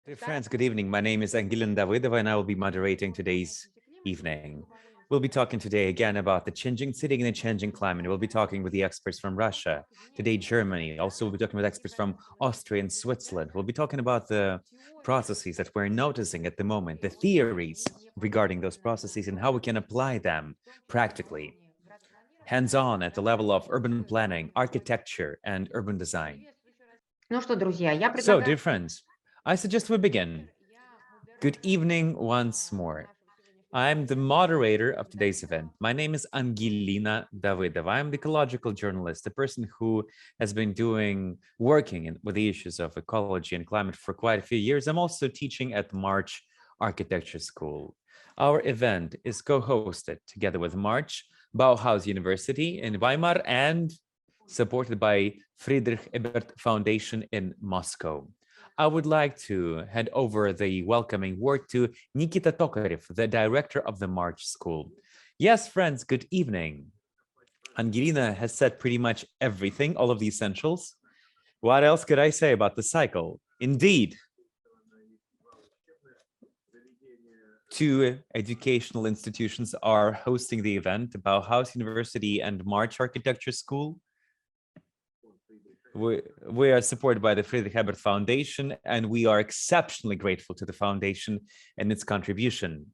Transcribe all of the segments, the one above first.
Dear friends, good evening. My name is Angilin Davidova, and I will be moderating today's evening. We'll be talking today again about the changing city and the changing climate. We'll be talking with the experts from Russia, today Germany. Also, we'll be talking with experts from Austria and Switzerland. We'll be talking about the processes that we're noticing at the moment, the theories regarding those processes and how we can apply them practically, hands-on at the level of urban planning, architecture, and urban design. Ну что, друзья, я So, предлагаю... dear friends, I suggest we begin. Good evening once more. I'm the moderator of today's event. My name is Angelina Davidova. I'm the ecological journalist, a person who has been working with the issues of ecology and climate for quite a few years. I'm also teaching at March Architecture School. Our event is co-hosted together with March, Bauhaus University in Weimar, and supported by Friedrich Ebert Foundation in Moscow. I would like to hand over the welcoming word to Nikita Tokarev, the director of the March School. Yes, friends, good evening. Angelina has said pretty much everything, all of the essentials. What else could I say about the cycle? Indeed, two educational institutions are hosting the event, Bauhaus University and March Architecture School. We are supported by the Friedrich Ebert Foundation, and we are exceptionally grateful to the foundation and its contribution.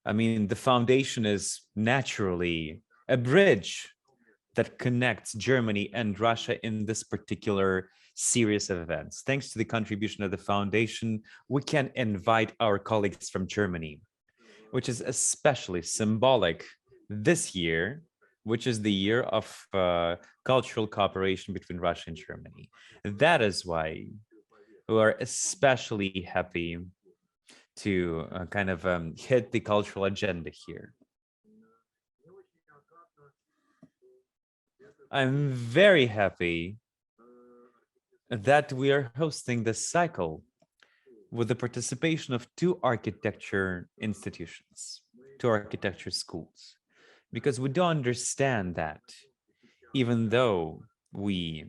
I mean, the foundation is naturally a bridge that connects Germany and Russia in this particular series of events. Thanks to the contribution of the foundation, we can invite our colleagues from Germany, which is especially symbolic this year, which is the year of cultural cooperation between Russia and Germany. That is why we are especially happy to hit the cultural agenda here. I'm very happy that we are hosting this cycle with the participation of two architecture institutions, two architecture schools, because we do understand that even though we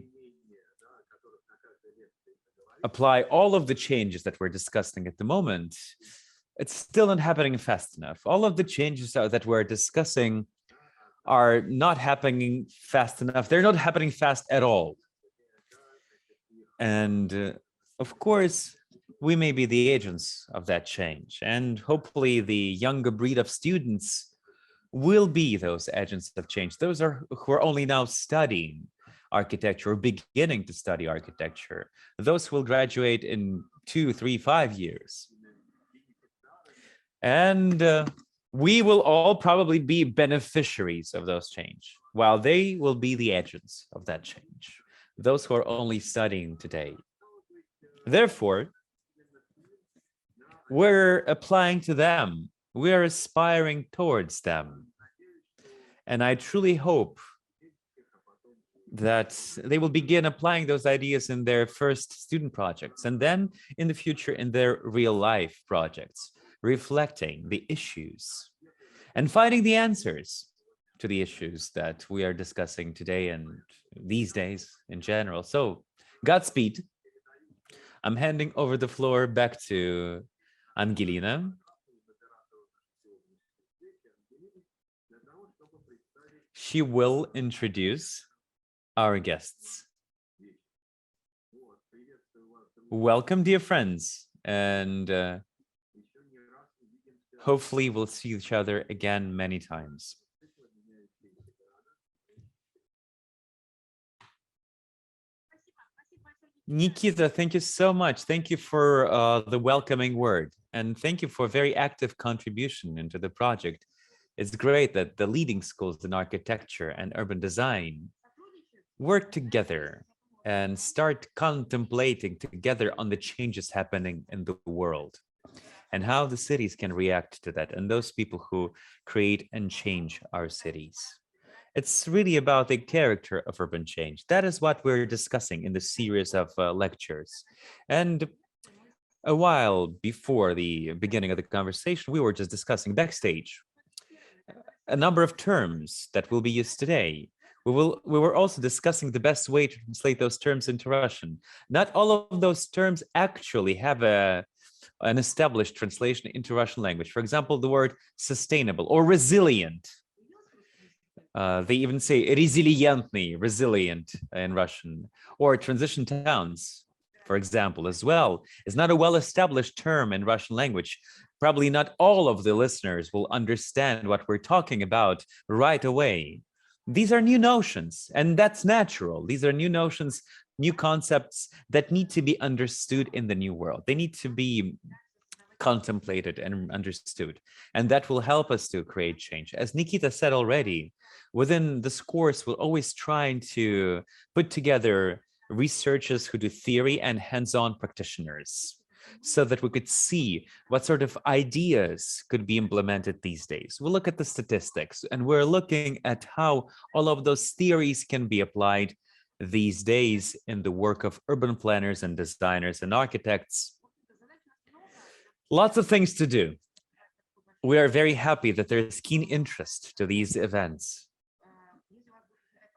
apply all of the changes that we're discussing at the moment, it's still not happening fast enough. All of the changes that we're discussing are not happening fast enough. They're not happening fast at all. And of course, we may be the agents of that change. And hopefully the younger breed of students will be those agents of change. Those who are only now studying architecture or beginning to study architecture. Those who will graduate in 2, 3, 5 years. And we will all probably be beneficiaries of those change, while they will be the agents of that change, those who are only studying today. Therefore, we're applying to them. We're aspiring towards them. And I truly hope that they will begin applying those ideas in their first student projects, and then in the future in their real life projects, reflecting the issues and finding the answers to the issues that we are discussing today and these days in general. So, Godspeed. I'm handing over the floor back to Angelina. She will introduce our guests. Welcome, dear friends, and hopefully we'll see each other again many times. Nikita, thank you so much. Thank you for the welcoming word, and thank you for a very active contribution into the project. It's great that the leading schools in architecture and urban design work together and start contemplating together on the changes happening in the world and how the cities can react to that, and those people who create and change our cities. It's really about the character of urban change. That is what we're discussing in the series of lectures. And a while before the beginning of the conversation, we were just discussing backstage a number of terms that will be used today. We were also discussing the best way to translate those terms into Russian. Not all of those terms actually have an established translation into Russian language. For example, the word sustainable or resilient. They even say resilientny, resilient in Russian, or transition towns, for example, as well, is not a well-established term in Russian language. Probably not all of the listeners will understand what we're talking about right away. These are new notions, and that's natural. These are new notions, new concepts that need to be understood in the new world. They need to be contemplated and understood, and that will help us to create change. As Nikita said already, within this course, we're always trying to put together researchers who do theory and hands-on practitioners, so that we could see what sort of ideas could be implemented these days. We'll look at the statistics, and we're looking at how all of those theories can be applied these days in the work of urban planners and designers and architects. Lots of things to do. We are very happy that there's keen interest to these events.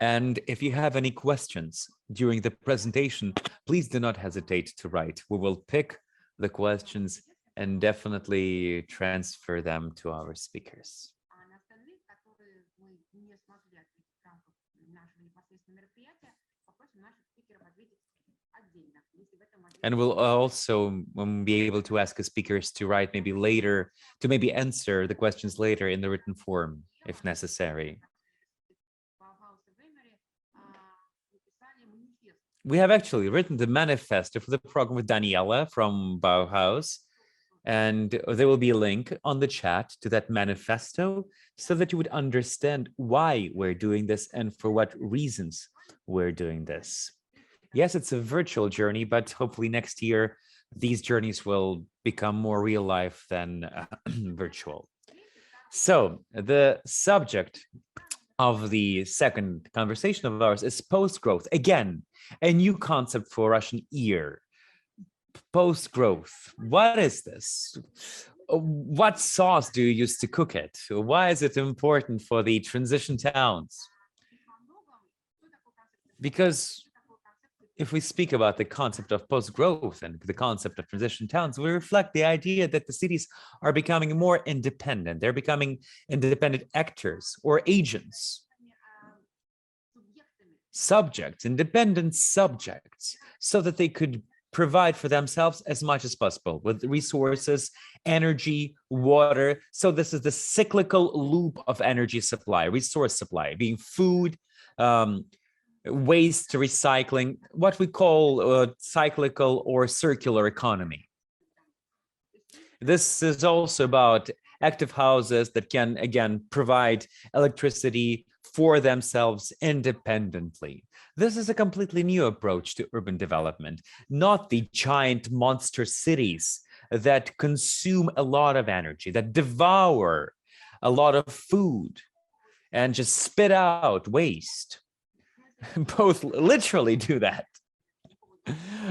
And if you have any questions during the presentation, please do not hesitate to write. We will pick the questions and definitely transfer them to our speakers. And we'll also be able to ask the speakers to write maybe later, to maybe answer the questions later in the written form, if necessary. We have actually written the manifesto for the program with Daniela from Bauhaus, and there will be a link on the chat to that manifesto so that you would understand why we're doing this and for what reasons we're doing this. Yes, it's a virtual journey, but hopefully next year, these journeys will become more real life than virtual. So the subject of the second conversation of ours is post-growth. Again, a new concept for Russian ear. Post-growth. What is this? What sauce do you use to cook it? Why is it important for the transition towns? Because if we speak about the concept of post-growth and the concept of transition towns, we reflect the idea that the cities are becoming more independent. They're becoming independent actors or agents, subjects, independent subjects, so that they could provide for themselves as much as possible with resources, energy, water. So this is the cyclical loop of energy supply, resource supply, being food, waste recycling, what we call cyclical or circular economy. This is also about active houses that can, again, provide electricity for themselves independently. This is a completely new approach to urban development, not the giant monster cities that consume a lot of energy, that devour a lot of food and just spit out waste. Both literally do that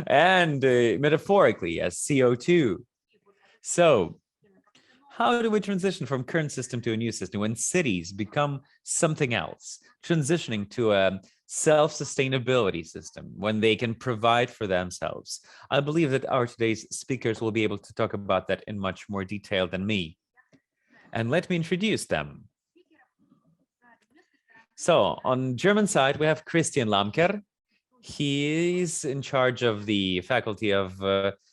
and metaphorically as CO2. So how do we transition from current system to a new system when cities become something else, transitioning to a self-sustainability system when they can provide for themselves? I believe that our today's speakers will be able to talk about that in much more detail than me. And let me introduce them. So on German side, we have Christian Lamker. He's in charge of the Faculty of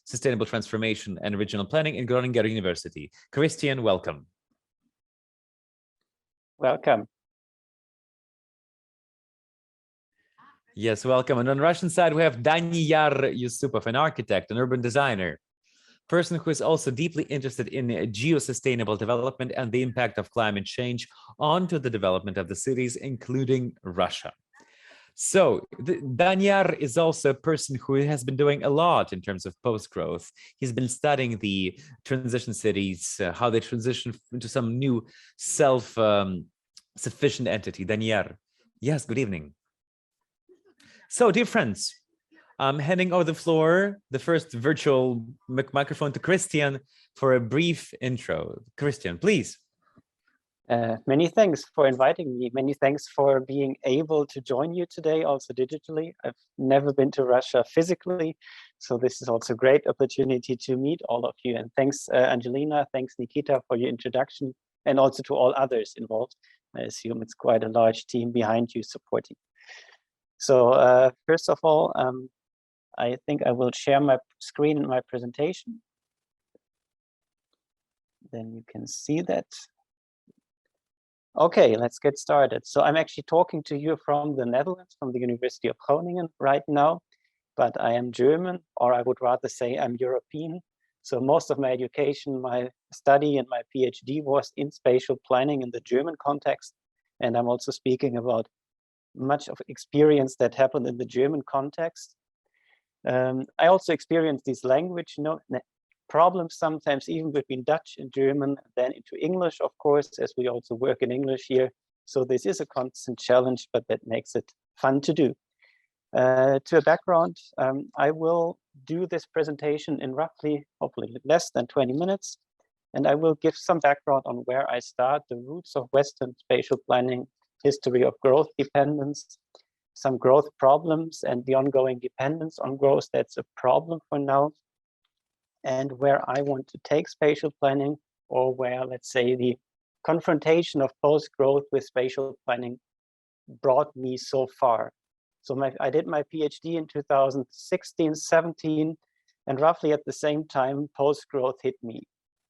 Sustainable Transformation and Regional Planning in Groningen University. Christian, welcome. Welcome. Yes, welcome. And on the Russian side, we have Daniyar Yusupov, an architect, an urban designer, person who is also deeply interested in geosustainable development and the impact of climate change onto the development of the cities, including Russia. So Danyar is also a person who has been doing a lot in terms of post-growth. He's been studying the transition cities, how they transition into some new self-sufficient entity. Danyar, yes, good evening. So, dear friends, I'm handing over the floor, the first virtual microphone to Christian for a brief intro. Christian, please. Many thanks for inviting me. Many thanks for being able to join you today, also digitally. I've never been to Russia physically, so this is also a great opportunity to meet all of you. And thanks, Angelina, thanks, Nikita, for your introduction, and also to all others involved. I assume it's quite a large team behind you supporting. So first of all, I think I will share my screen and my presentation. Then you can see that. Okay, let's get started. So I'm actually talking to you from the Netherlands, from the University of Groningen right now, but I am German, or I would rather say I'm European. So most of my education, my study and my PhD was in spatial planning in the German context. And I'm also speaking about much of experience that happened in the German context. I also experienced these language problems sometimes even between Dutch and German, then into English, of course, as we also work in English here. So this is a constant challenge, but that makes it fun to do. To a background, I will do this presentation in roughly, hopefully less than 20 minutes. And I will give some background on where I start, the roots of Western spatial planning, history of growth dependence, some growth problems and the ongoing dependence on growth that's a problem for now, and where I want to take spatial planning, or where, let's say, the confrontation of post-growth with spatial planning brought me so far. So I did my PhD in 2016, 17, and roughly at the same time, post-growth hit me.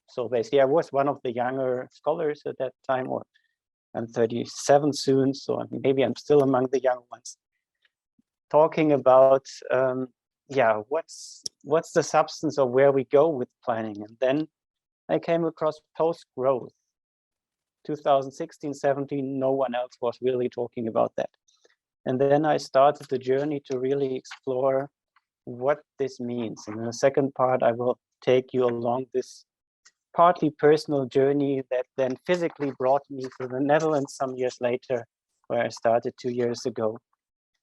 So basically, I was one of the younger scholars at that time, or I'm 37 soon, so maybe I'm still among the young ones, talking about what's the substance of where we go with planning. And then I came across post-growth. 2016, 17, no one else was really talking about that. And then I started the journey to really explore what this means. And in the second part, I will take you along this partly personal journey that then physically brought me to the Netherlands some years later, where I started 2 years ago,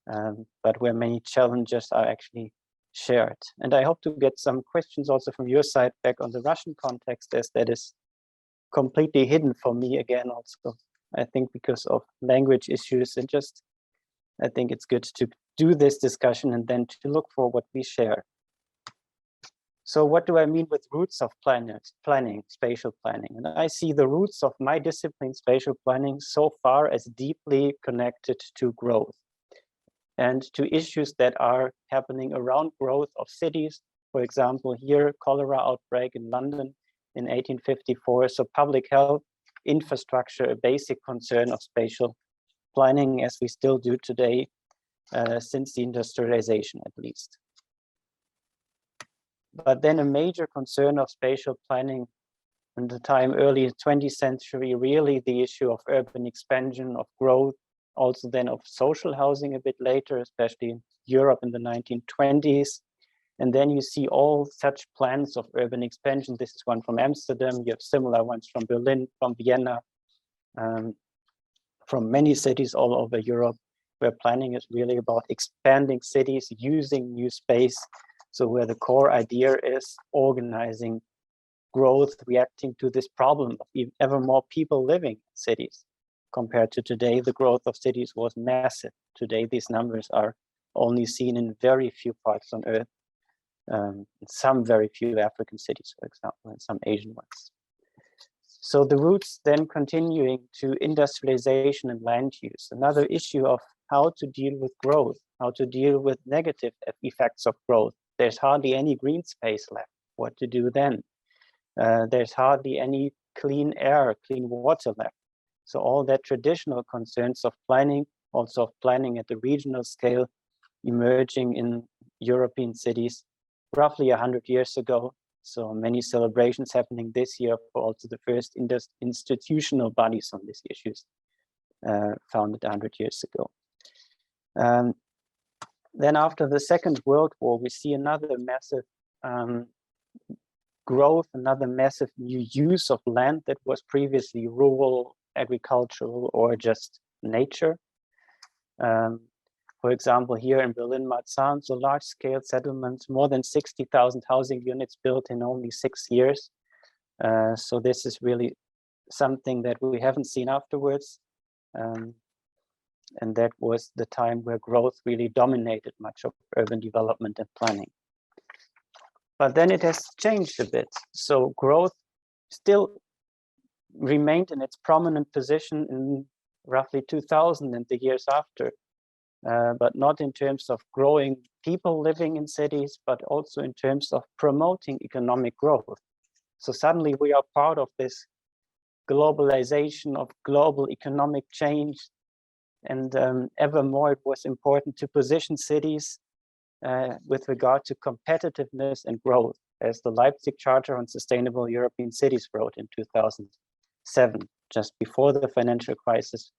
but where many challenges are actually shared. And I hope to get some questions also from your side back on the Russian context, as that is completely hidden for me again also, I think because of language issues, and just I think it's good to do this discussion and then to look for what we share. So what do I mean with roots of planning, spatial planning? And I see the roots of my discipline, spatial planning, so far as deeply connected to growth and to issues that are happening around growth of cities. For example, here, cholera outbreak in London in 1854. So public health, infrastructure, a basic concern of spatial planning, as we still do today, since the industrialization at least. But then a major concern of spatial planning in the time early 20th century, really the issue of urban expansion, of growth, also then of social housing a bit later, especially in Europe in the 1920s. And then you see all such plans of urban expansion. This is one from Amsterdam. You have similar ones from Berlin, from Vienna, from many cities all over Europe, where planning is really about expanding cities, using new space. So where the core idea is organizing growth, reacting to this problem of ever more people living in cities. Compared to today, the growth of cities was massive. Today, these numbers are only seen in very few parts on Earth, some very few African cities, for example, and some Asian ones. So the roots then continuing to industrialization and land use, another issue of how to deal with growth, how to deal with negative effects of growth. There's hardly any green space left. What to do then? There's hardly any clean air, clean water left. So all that traditional concerns of planning, also of planning at the regional scale, emerging in European cities roughly 100 years ago. So many celebrations happening this year for also the first institutional bodies on these issues, founded 100 years ago. Then after the Second World War, we see another massive growth, another massive new use of land that was previously rural, agricultural, or just nature. For example, here in Berlin-Marzahn, so large-scale settlements, more than 60,000 housing units built in only 6 years. So this is really something that we haven't seen afterwards. And that was the time where growth really dominated much of urban development and planning. But then it has changed a bit. So growth still remained in its prominent position in roughly 2000 and the years after, but not in terms of growing people living in cities, but also in terms of promoting economic growth. So suddenly we are part of this globalization of global economic change, and ever more it was important to position cities with regard to competitiveness and growth, as the Leipzig Charter on Sustainable European Cities wrote in 2007, just before the financial crisis.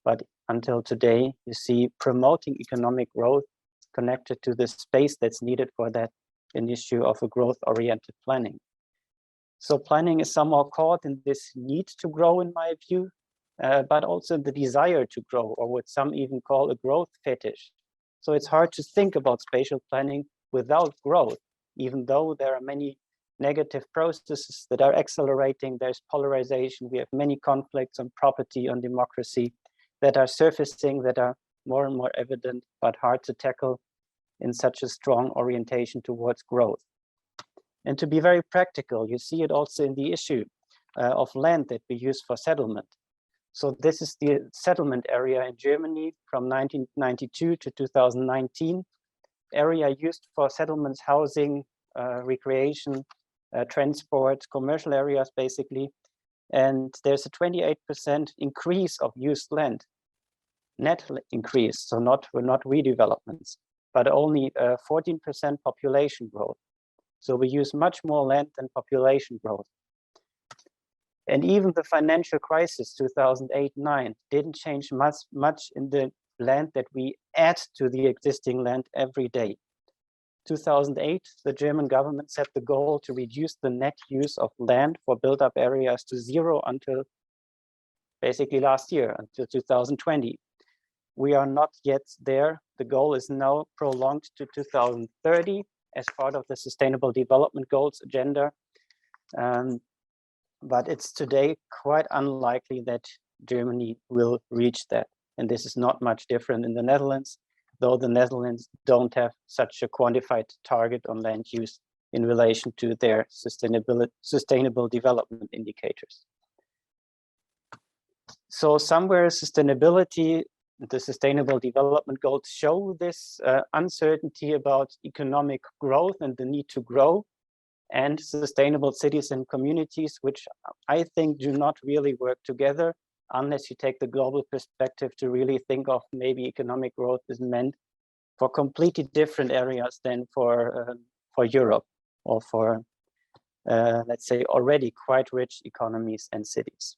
But until today, you see promoting economic growth connected to the space that's needed for that, an issue of a growth-oriented planning. So planning is somehow caught in this need to grow, in my view, but also the desire to grow, or what some even call a growth fetish. So it's hard to think about spatial planning without growth, even though there are many negative processes that are accelerating. There's polarization. We have many conflicts on property, on democracy, that are surfacing, that are more and more evident, but hard to tackle in such a strong orientation towards growth. And to be very practical, you see it also in the issue of land that we use for settlement. So this is the settlement area in Germany from 1992 to 2019, area used for settlements, housing, recreation, transport, commercial areas, basically. And there's a 28% increase of used land, net increase, so not redevelopments, but only 14% population growth. So we use much more land than population growth. And even the financial crisis, 2008-9, didn't change much in the land that we add to the existing land every day. 2008, the German government set the goal to reduce the net use of land for built-up areas to zero until basically last year, until 2020. We are not yet there. The goal is now prolonged to 2030 as part of the Sustainable Development Goals agenda. But it's today quite unlikely that Germany will reach that. And this is not much different in the Netherlands, though the Netherlands don't have such a quantified target on land use in relation to their sustainable development indicators. So somewhere sustainability, the Sustainable Development Goals show this uncertainty about economic growth and the need to grow, and sustainable cities and communities, which I think do not really work together unless you take the global perspective to really think of maybe economic growth is meant for completely different areas than for Europe or for, let's say, already quite rich economies and cities.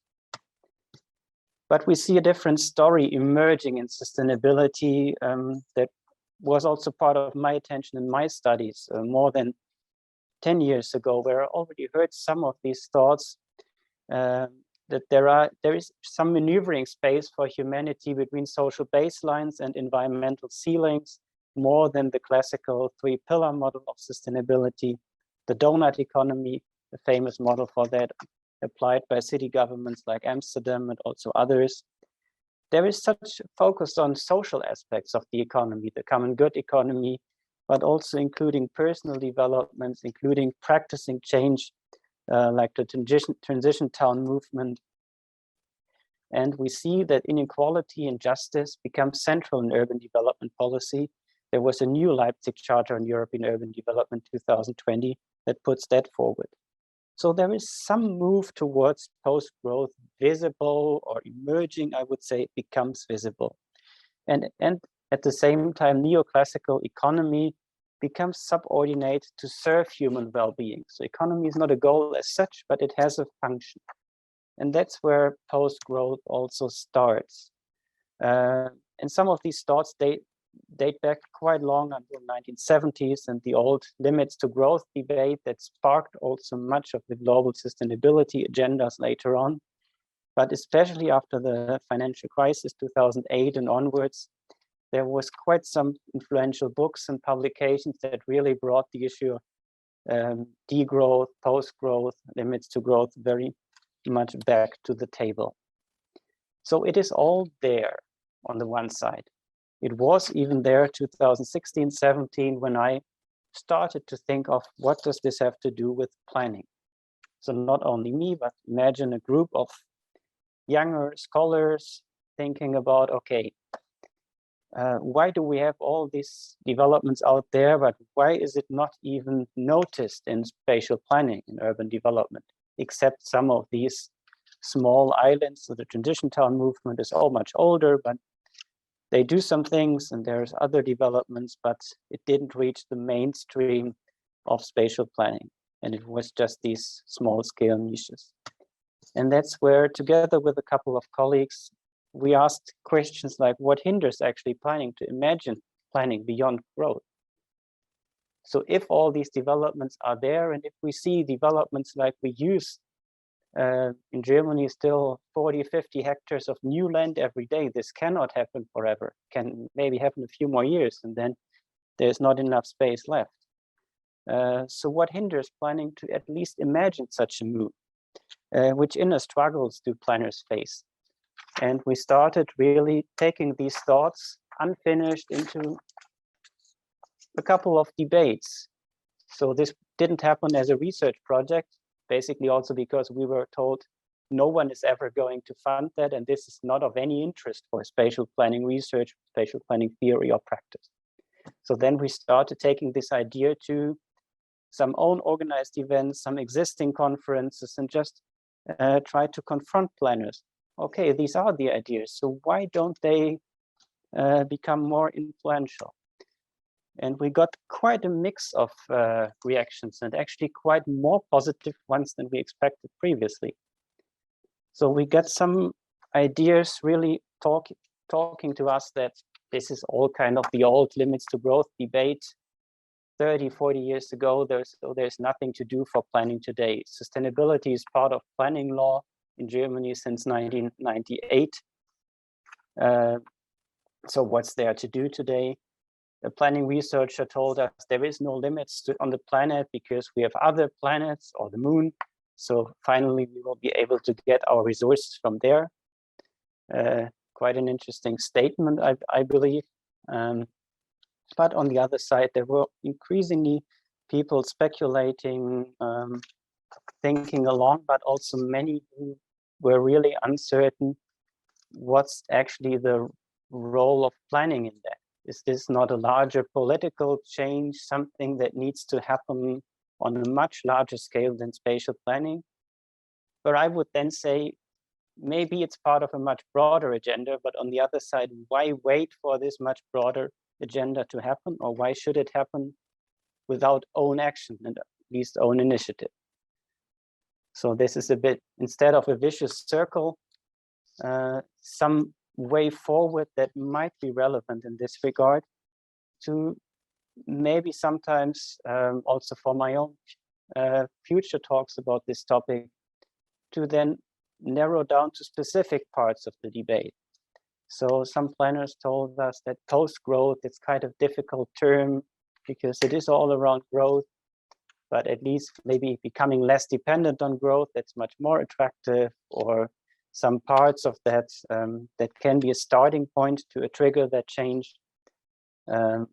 But we see a different story emerging in sustainability that was also part of my attention in my studies more than 10 years ago, where I already heard some of these thoughts that there is some maneuvering space for humanity between social baselines and environmental ceilings, more than the classical three-pillar model of sustainability. The donut economy, a famous model for that, applied by city governments like Amsterdam and also others. There is such focus on social aspects of the economy, the common good economy, but also including personal developments, including practicing change, like the transition town movement. And we see that inequality and justice become central in urban development policy. There was a new Leipzig Charter on European Urban Development 2020 that puts that forward. So there is some move towards post-growth, visible or emerging, I would say, it becomes visible. And at the same time, neoclassical economy becomes subordinate to serve human well-being. So economy is not a goal as such, but it has a function. And that's where post-growth also starts. And some of these thoughts date back quite long, until 1970s, and the old limits to growth debate that sparked also much of the global sustainability agendas later on. But especially after the financial crisis, 2008 and onwards, there was quite some influential books and publications that really brought the issue of degrowth, post-growth, limits to growth very much back to the table. So it is all there on the one side. It was even there 2016, 17, when I started to think of what does this have to do with planning. So not only me, but imagine a group of younger scholars thinking about, okay, why do we have all these developments out there, but why is it not even noticed in spatial planning, in urban development, except some of these small islands? So the transition town movement is all much older, but they do some things, and there's other developments, but it didn't reach the mainstream of spatial planning. And it was just these small scale niches. And that's where, together with a couple of colleagues, we asked questions like, what hinders actually planning to imagine planning beyond growth? So if all these developments are there, and if we see developments like we use in Germany, still 40, 50 hectares of new land every day, this cannot happen forever. Can maybe happen a few more years, and then there's not enough space left. So what hinders planning to at least imagine such a move? Which inner struggles do planners face? And we started really taking these thoughts unfinished into a couple of debates. So this didn't happen as a research project, basically also because we were told no one is ever going to fund that, and this is not of any interest for spatial planning research, spatial planning theory or practice. So then we started taking this idea to some own organized events, some existing conferences, and just try to confront planners. Okay, these are the ideas, so why don't they become more influential? And we got quite a mix of reactions, and actually quite more positive ones than we expected previously. So we got some ideas really talking to us that this is all kind of the old limits to growth debate 30, 40 years ago. There's nothing to do for planning today. Sustainability is part of planning law in Germany since 1998. So what's there to do today? A planning researcher told us there is no limits on the planet because we have other planets or the moon. So finally, we will be able to get our resources from there. Quite an interesting statement, I believe. But on the other side, there were increasingly people speculating, thinking along, but also many who were really uncertain what's actually the role of planning in that. Is this not a larger political change, something that needs to happen on a much larger scale than spatial planning? But I would then say, maybe it's part of a much broader agenda, but on the other side, why wait for this much broader agenda to happen, or why should it happen without own action and at least own initiative? So this is a bit, instead of a vicious circle, some way forward that might be relevant in this regard, to maybe sometimes also for my own future talks about this topic, to then narrow down to specific parts of the debate. So some planners told us that post-growth, it's kind of difficult term because it is all around growth, but at least maybe becoming less dependent on growth, that's much more attractive, or some parts of that that can be a starting point to trigger that change.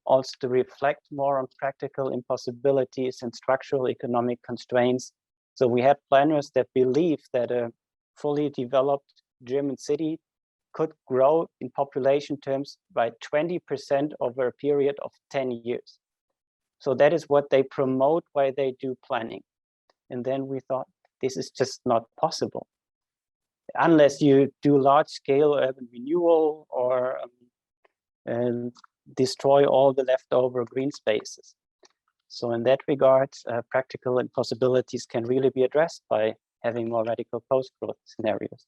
Also to reflect more on practical impossibilities and structural economic constraints. So we had planners that believe that a fully developed German city could grow in population terms by 20% over a period of 10 years. So that is what they promote while they do planning. And then we thought, this is just not possible. Unless you do large-scale urban renewal or destroy all the leftover green spaces. So in that regard, practical impossibilities can really be addressed by having more radical post-growth scenarios.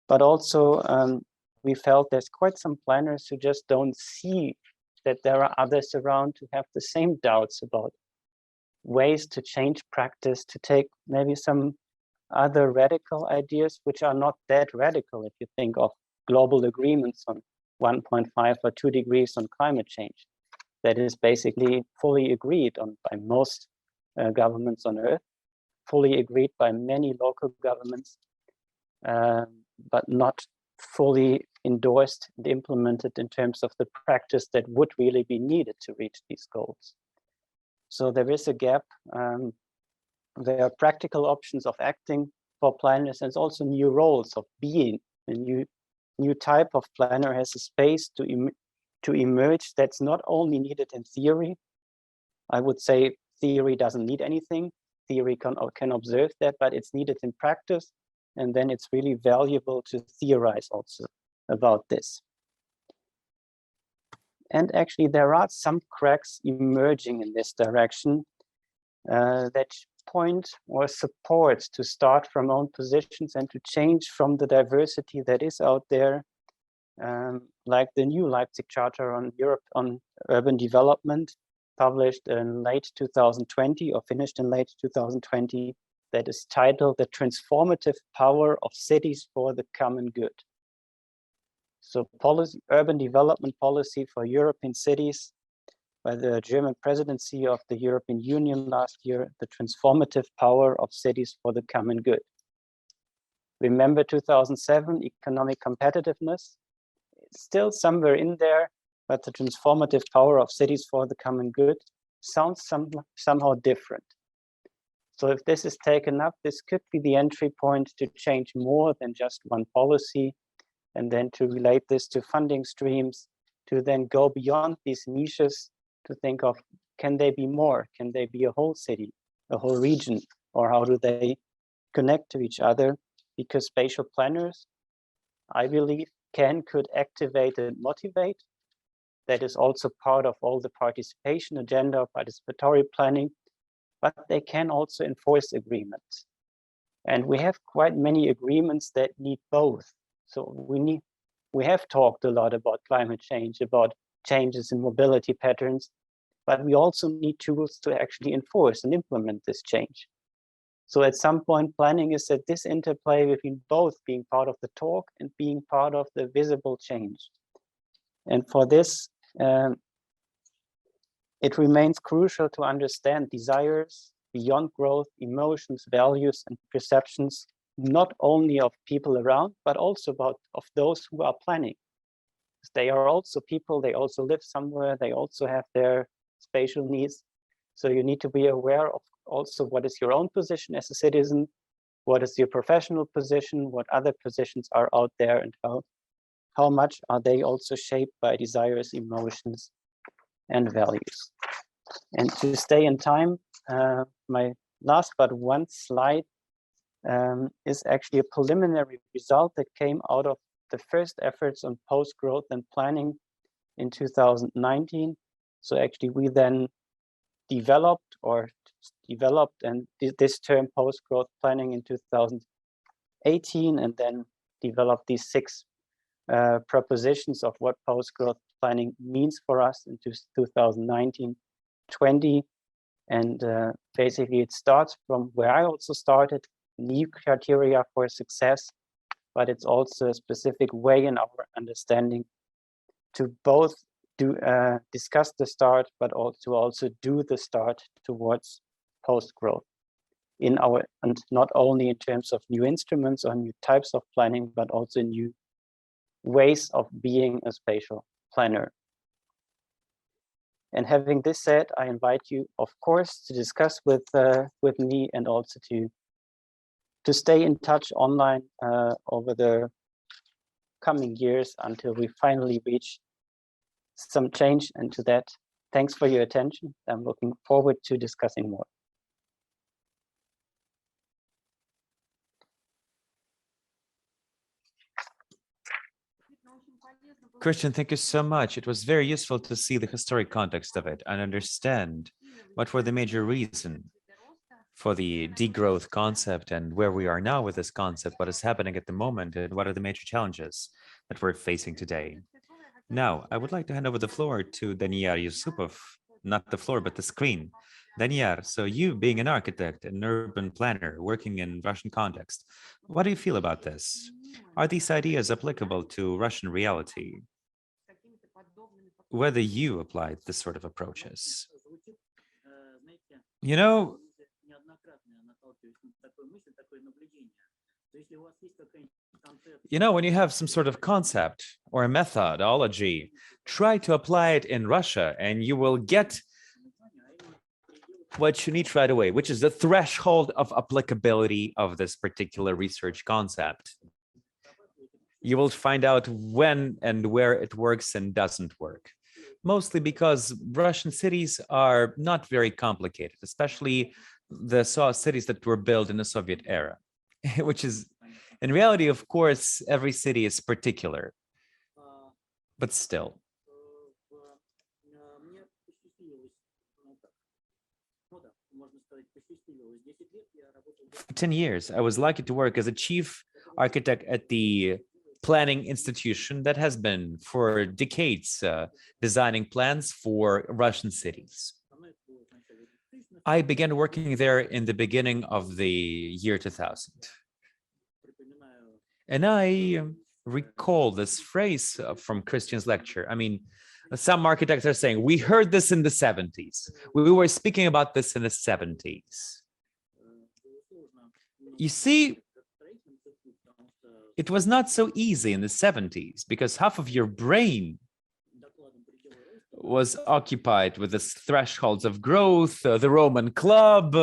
But also, we felt there's quite some planners who just don't see that there are others around who have the same doubts about ways to change practice, to take maybe some other radical ideas, which are not that radical if you think of global agreements on 1.5 or 2 degrees on climate change. That is basically fully agreed on by most governments on Earth, fully agreed by many local governments. but not fully endorsed and implemented in terms of the practice that would really be needed to reach these goals. So there is a gap. There are practical options of acting for planners, and also new roles of being. A new type of planner has a space to emerge that's not only needed in theory. I would say theory doesn't need anything. Theory can observe that, but it's needed in practice. And then it's really valuable to theorize also about this. And actually, there are some cracks emerging in this direction that point or support to start from own positions and to change from the diversity that is out there, like the new Leipzig Charter on Europe on Urban Development, published in late 2020 or finished in late 2020, that is titled The Transformative Power of Cities for the Common Good. So urban development policy for European cities by the German presidency of the European Union last year, the transformative power of cities for the common good. Remember 2007, economic competitiveness, it's still somewhere in there, but the transformative power of cities for the common good sounds somehow different. So if this is taken up, this could be the entry point to change more than just one policy, and then to relate this to funding streams, to then go beyond these niches, to think of, can they be more? Can they be a whole city, a whole region? Or how do they connect to each other? Because spatial planners, I believe, could activate and motivate. That is also part of all the participation agenda, participatory planning, but they can also enforce agreements. And we have quite many agreements that need both. So we have talked a lot about climate change, about changes in mobility patterns, but we also need tools to actually enforce and implement this change. So at some point, planning is at this interplay between both being part of the talk and being part of the visible change. And for this, it remains crucial to understand desires beyond growth, emotions, values, and perceptions, not only of people around, but also of those who are planning. They are also people, they also live somewhere, they also have their spatial needs. So you need to be aware of also what is your own position as a citizen, what is your professional position, what other positions are out there, and how much are they also shaped by desires, emotions, and values. And to stay in time, my last but one slide is actually a preliminary result that came out of the first efforts on post-growth and planning in 2019. So actually we then developed and this term post-growth planning in 2018, and then developed these 6 propositions of what post-growth planning means for us in 2019-20. And basically it starts from where I also started, new criteria for success, but it's also a specific way in our understanding to both discuss the start, but also do the start towards post-growth and not only in terms of new instruments or new types of planning, but also new ways of being a spatial planner. And having this said, I invite you, of course, to discuss with me, and also to stay in touch online over the coming years until we finally reach some change. And to that, thanks for your attention. I'm looking forward to discussing more. Christian, thank you so much. It was very useful to see the historic context of it and understand what were the major reasons for the degrowth concept and where we are now with this concept, what is happening at the moment, and what are the major challenges that we're facing today. Now, I would like to hand over the floor to Danyar Yusupov, not the floor, but the screen. Danyar, so you being an architect, an urban planner, working in Russian context, what do you feel about this? Are these ideas applicable to Russian reality? Whether you applied this sort of approaches? You know, You know, when you have some sort of concept or a methodology, try to apply it in Russia and you will get what you need right away, which is the threshold of applicability of this particular research concept. You will find out when and where it works and doesn't work. Mostly because Russian cities are not very complicated, especially the cities that were built in the Soviet era, which is, in reality, of course, every city is particular, but still. For 10 years, I was lucky to work as a chief architect at the planning institution that has been for decades designing plans for Russian cities. I began working there in the beginning of the year 2000. And I recall this phrase from Christian's lecture. I mean, some architects are saying, we heard this in the 70s. We were speaking about this in the 70s. You see, it was not so easy in the 70s because half of your brain was occupied with the thresholds of growth, the Roman club,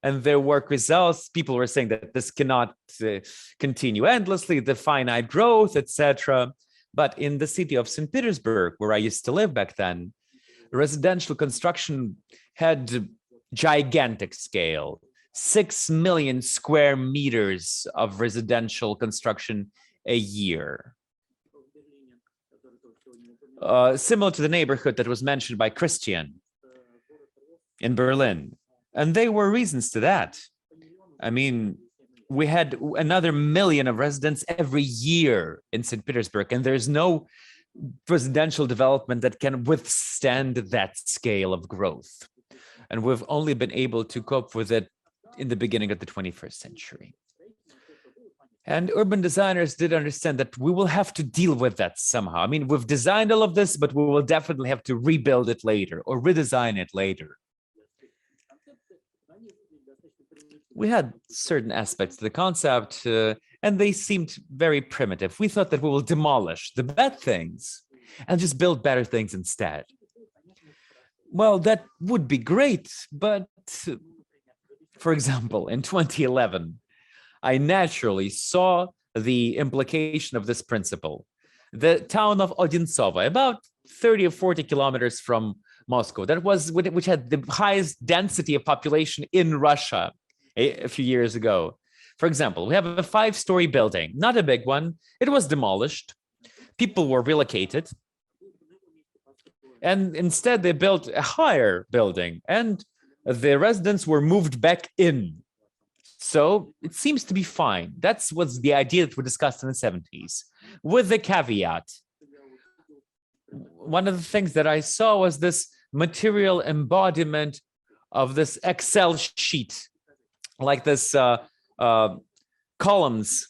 and their work results. People were saying that this cannot continue endlessly, the finite growth, etc. But in the city of St. Petersburg, where I used to live back then, residential construction had gigantic scale. 6 million square meters of residential construction a year. Similar to the neighborhood that was mentioned by Christian in Berlin. And there were reasons to that. I mean, we had another million of residents every year in St. Petersburg, and there's no residential development that can withstand that scale of growth. And we've only been able to cope with it in the beginning of the 21st century. And urban designers did understand that we will have to deal with that somehow. I mean, we've designed all of this, but we will definitely have to rebuild it later or redesign it later. We had certain aspects to the concept, and they seemed very primitive. We thought that we will demolish the bad things and just build better things instead. Well, that would be great, but for example, in 2011, I naturally saw the implication of this principle. The town of Odintsovo, about 30 or 40 kilometers from Moscow, which had the highest density of population in Russia a few years ago. For example, we have a 5-story building, not a big one. It was demolished. People were relocated. And instead, they built a higher building, and the residents were moved back in. So it seems to be fine. That's what's the idea that we discussed in the 70s, with the caveat. One of the things that I saw was this material embodiment of this Excel sheet, like this columns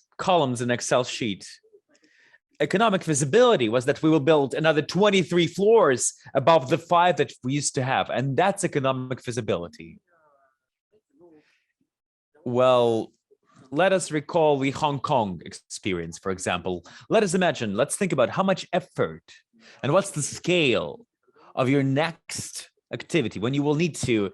in Excel sheet. Economic feasibility was that we will build another 23 floors above the 5 that we used to have, and that's economic feasibility. Well, let us recall the Hong Kong experience, for example. Let's think about how much effort and what's the scale of your next activity when you will need to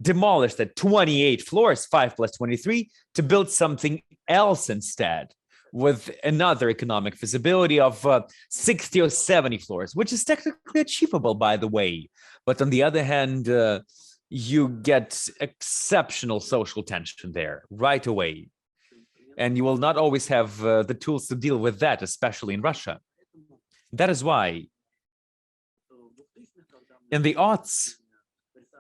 demolish the 28 floors, 5 plus 23, to build something else instead, with another economic feasibility of 60 or 70 floors, which is technically achievable, by the way. But on the other hand, you get exceptional social tension there right away. And you will not always have the tools to deal with that, especially in Russia. That is why in the aughts,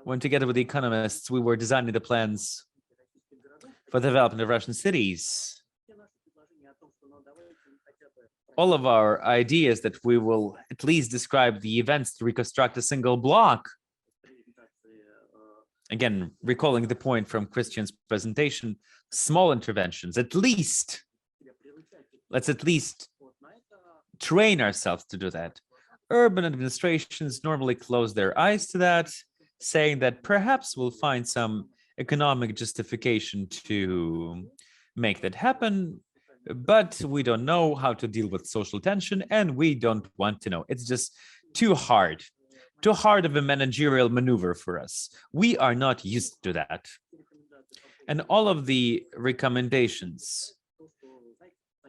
when together with the economists, we were designing the plans for the development of Russian cities, all of our ideas that we will at least describe the events to reconstruct a single block. Again, recalling the point from Christian's presentation, small interventions, let's at least train ourselves to do that. Urban administrations normally close their eyes to that, saying that perhaps we'll find some economic justification to make that happen. but we don't know how to deal with social tension, and we don't want to know. It's just too hard of a managerial maneuver for us. We are not used to that. And all of the recommendations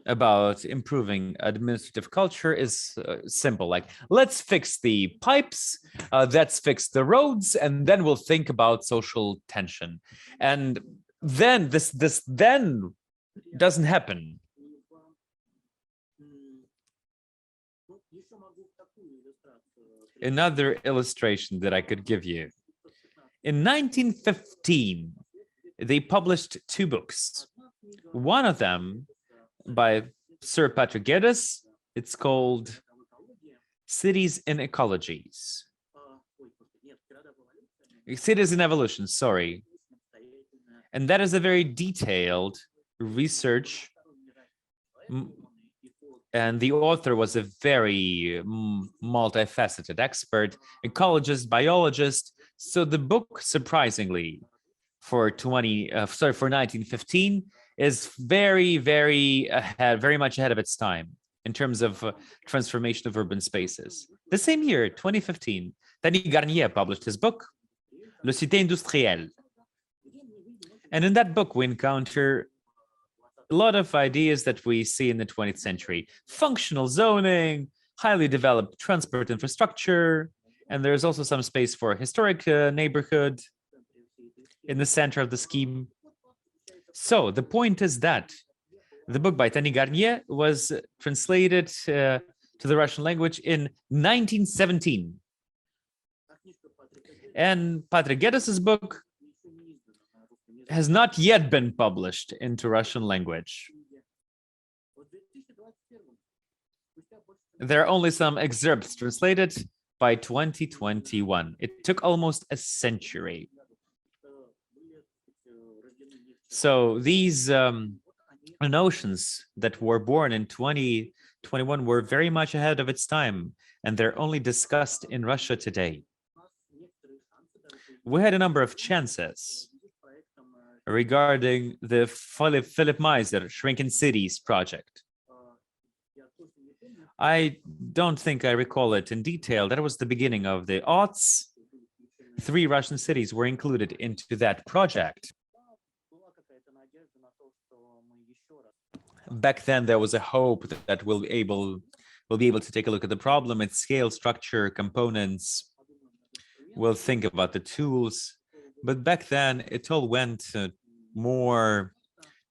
about improving administrative culture is simple, like, let's fix the pipes, let's fix the roads, and then we'll think about social tension. And then this then doesn't happen. Another illustration that I could give you. In 1915, they published two books. One of them by Sir Patrick Geddes, it's called Cities in Ecologies. Cities in Evolution, sorry. And that is a very detailed research, and the author was a very multifaceted expert, ecologist, biologist. So the book, surprisingly, for 1915, is very much ahead of its time in terms of transformation of urban spaces. The same year, 2015, Denis Garnier published his book, Le Cité Industrielle. And in that book, we encounter a lot of ideas that we see in the 20th century. Functional zoning, highly developed transport infrastructure, and there's also some space for a historic neighborhood in the center of the scheme. So the point is that the book by Denis Garnier was translated to the Russian language in 1917. And Patrick Geddes' book has not yet been published into Russian language. There are only some excerpts translated by 2021. It took almost a century. So these notions that were born in 2021 were very much ahead of its time, and they're only discussed in Russia today. We had a number of chances regarding the Philip Meisner Shrinking Cities project. I don't think I recall it in detail. That was the beginning of the aughts. 3 Russian cities were included into that project. Back then, there was a hope that we'll be able to take a look at the problem, its scale, structure, components. We'll think about the tools. But back then, it all went more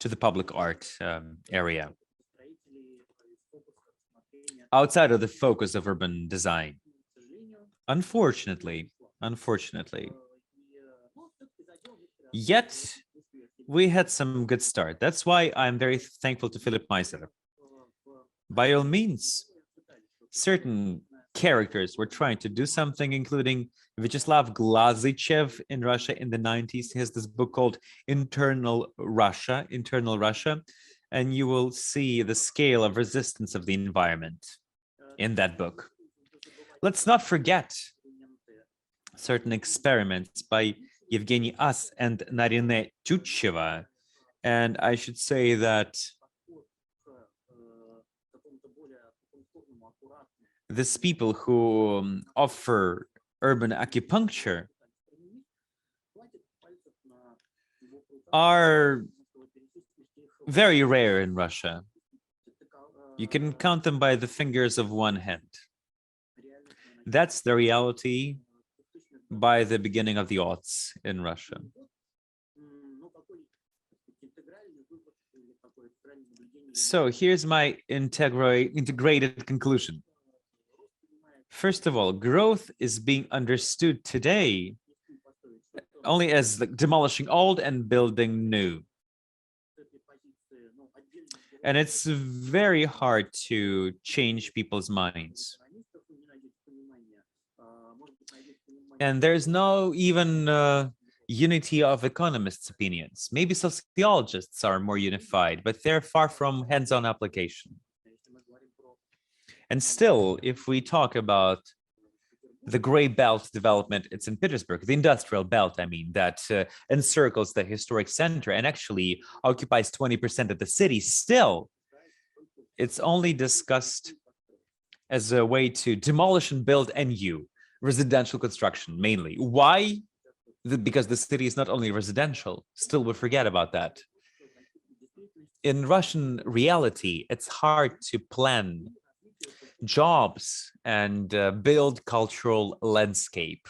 to the public art area, outside of the focus of urban design. Unfortunately. Yet, we had some good start. That's why I'm very thankful to Philip Meisner. By all means, certain characters were trying to do something, including Vyacheslav Glazichev in Russia in the 90s. He has this book called Internal Russia, and you will see the scale of resistance of the environment in that book. Let's not forget certain experiments by Evgeny As and Narine Tyutcheva. And I should say that these people who offer urban acupuncture are very rare in Russia. You can count them by the fingers of one hand. That's the reality by the beginning of the aughts in Russia. So here's my integrated conclusion. First of all, growth is being understood today only as demolishing old and building new. And it's very hard to change people's minds. And there's no even unity of economists' opinions. Maybe sociologists are more unified, but they're far from hands-on application. And still, if we talk about the gray belt development, it's in Petersburg, the industrial belt, I mean, that encircles the historic center and actually occupies 20% of the city. Still, It's only discussed as a way to demolish and build NU, residential construction mainly. Why? Because the city is not only residential, still we forget about that. In Russian reality, it's hard to plan jobs and build cultural landscape.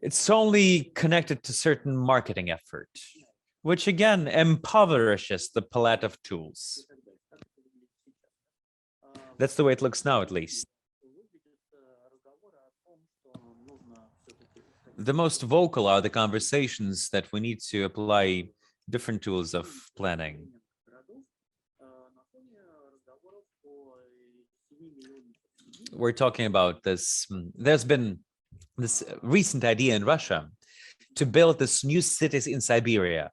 It's only connected to certain marketing effort, which again impoverishes the palette of tools. That's the way it looks now, at least. The most vocal are the conversations that we need to apply different tools of planning. We're talking about this. There's been this recent idea in Russia to build this new cities in Siberia,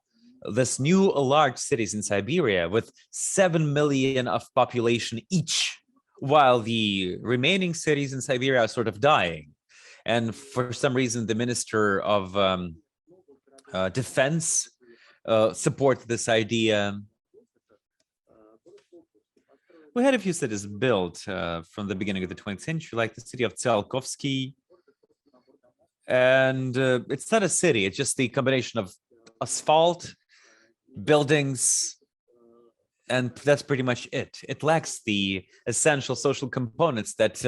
this new large cities in Siberia with 7 million of population each, while the remaining cities in Siberia are sort of dying. And for some reason, the Minister of Defense supports this idea. We had a few cities built from the beginning of the 20th century, like the city of Tsiolkovsky. And it's not a city, it's just the combination of asphalt, buildings, and that's pretty much it. It lacks the essential social components that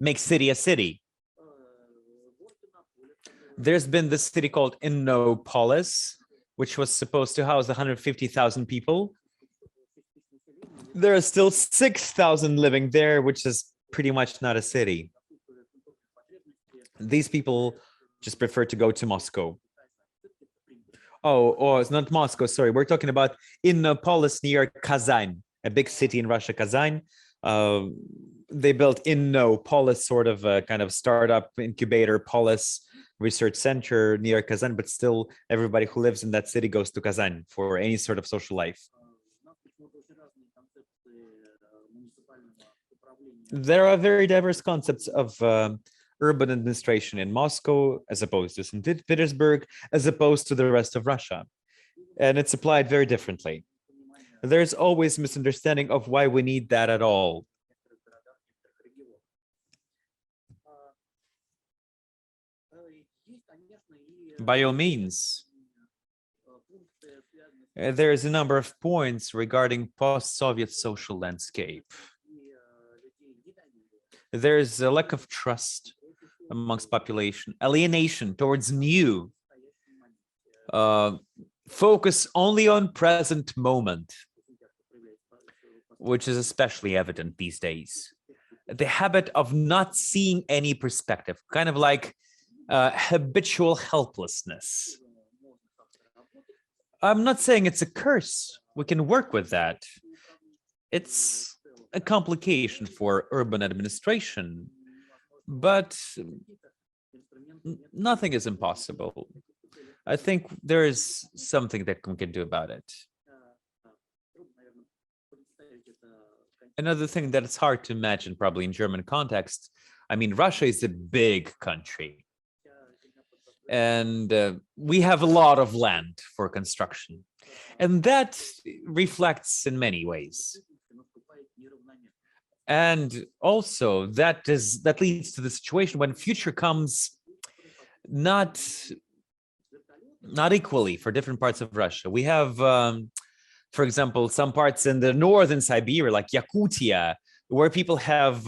make city a city. There's been this city called Innopolis, which was supposed to house 150,000 people. There are still 6,000 living there, which is pretty much not a city. These people just prefer to go to Moscow. Oh, it's not Moscow, sorry. We're talking about Innopolis near Kazan, a big city in Russia, Kazan. They built Innopolis, sort of a kind of startup incubator polis research center near Kazan, but still everybody who lives in that city goes to Kazan for any sort of social life. There are very diverse concepts of urban administration in Moscow, as opposed to St. Petersburg, as opposed to the rest of Russia. And it's applied very differently. There's always misunderstanding of why we need that at all. By all means, there is a number of points regarding post-Soviet social landscape. There's a lack of trust amongst population, alienation towards new, focus only on present moment, which is especially evident these days. The habit of not seeing any perspective, kind of like habitual helplessness. I'm not saying it's a curse. We can work with that. It's a complication for urban administration, but nothing is impossible. I think there is something that we can do about it. Another thing that it's hard to imagine probably in German context, I mean, Russia is a big country. And we have a lot of land for construction. And that reflects in many ways. And also that leads to the situation when future comes not equally for different parts of Russia. We have, for example, some parts in the northern Siberia, like Yakutia, where people have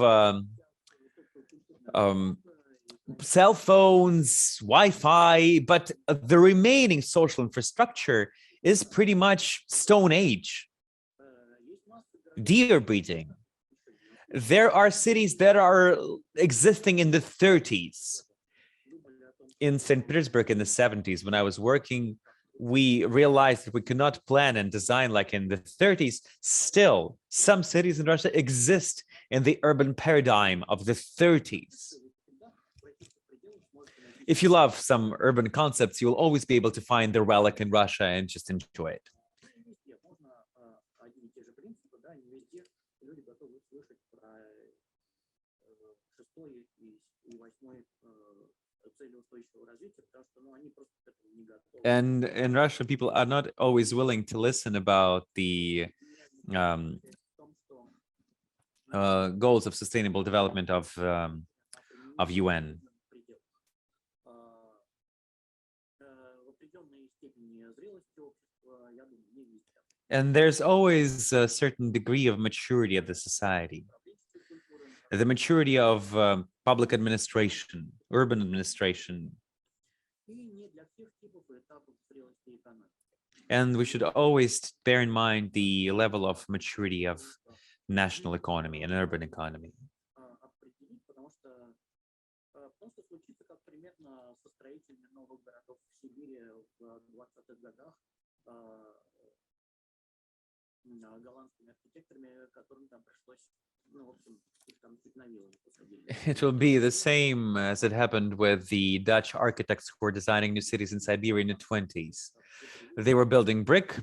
cell phones, Wi-Fi, but the remaining social infrastructure is pretty much Stone Age, deer breeding. There are cities that are existing in the 30s. In St. Petersburg in the 70s, when I was working, we realized that we could not plan and design like in the 30s. Still, some cities in Russia exist in the urban paradigm of the 30s. If you love some urban concepts, you'll always be able to find the relic in Russia and just enjoy it. And in Russia, people are not always willing to listen about the um, goals of sustainable development of UN. And there's always a certain degree of maturity of the society. The maturity of public administration, urban administration. And we should always bear in mind the level of maturity of national economy and urban economy. It will be the same as it happened with the Dutch architects who were designing new cities in Siberia in the 20s. They were building brick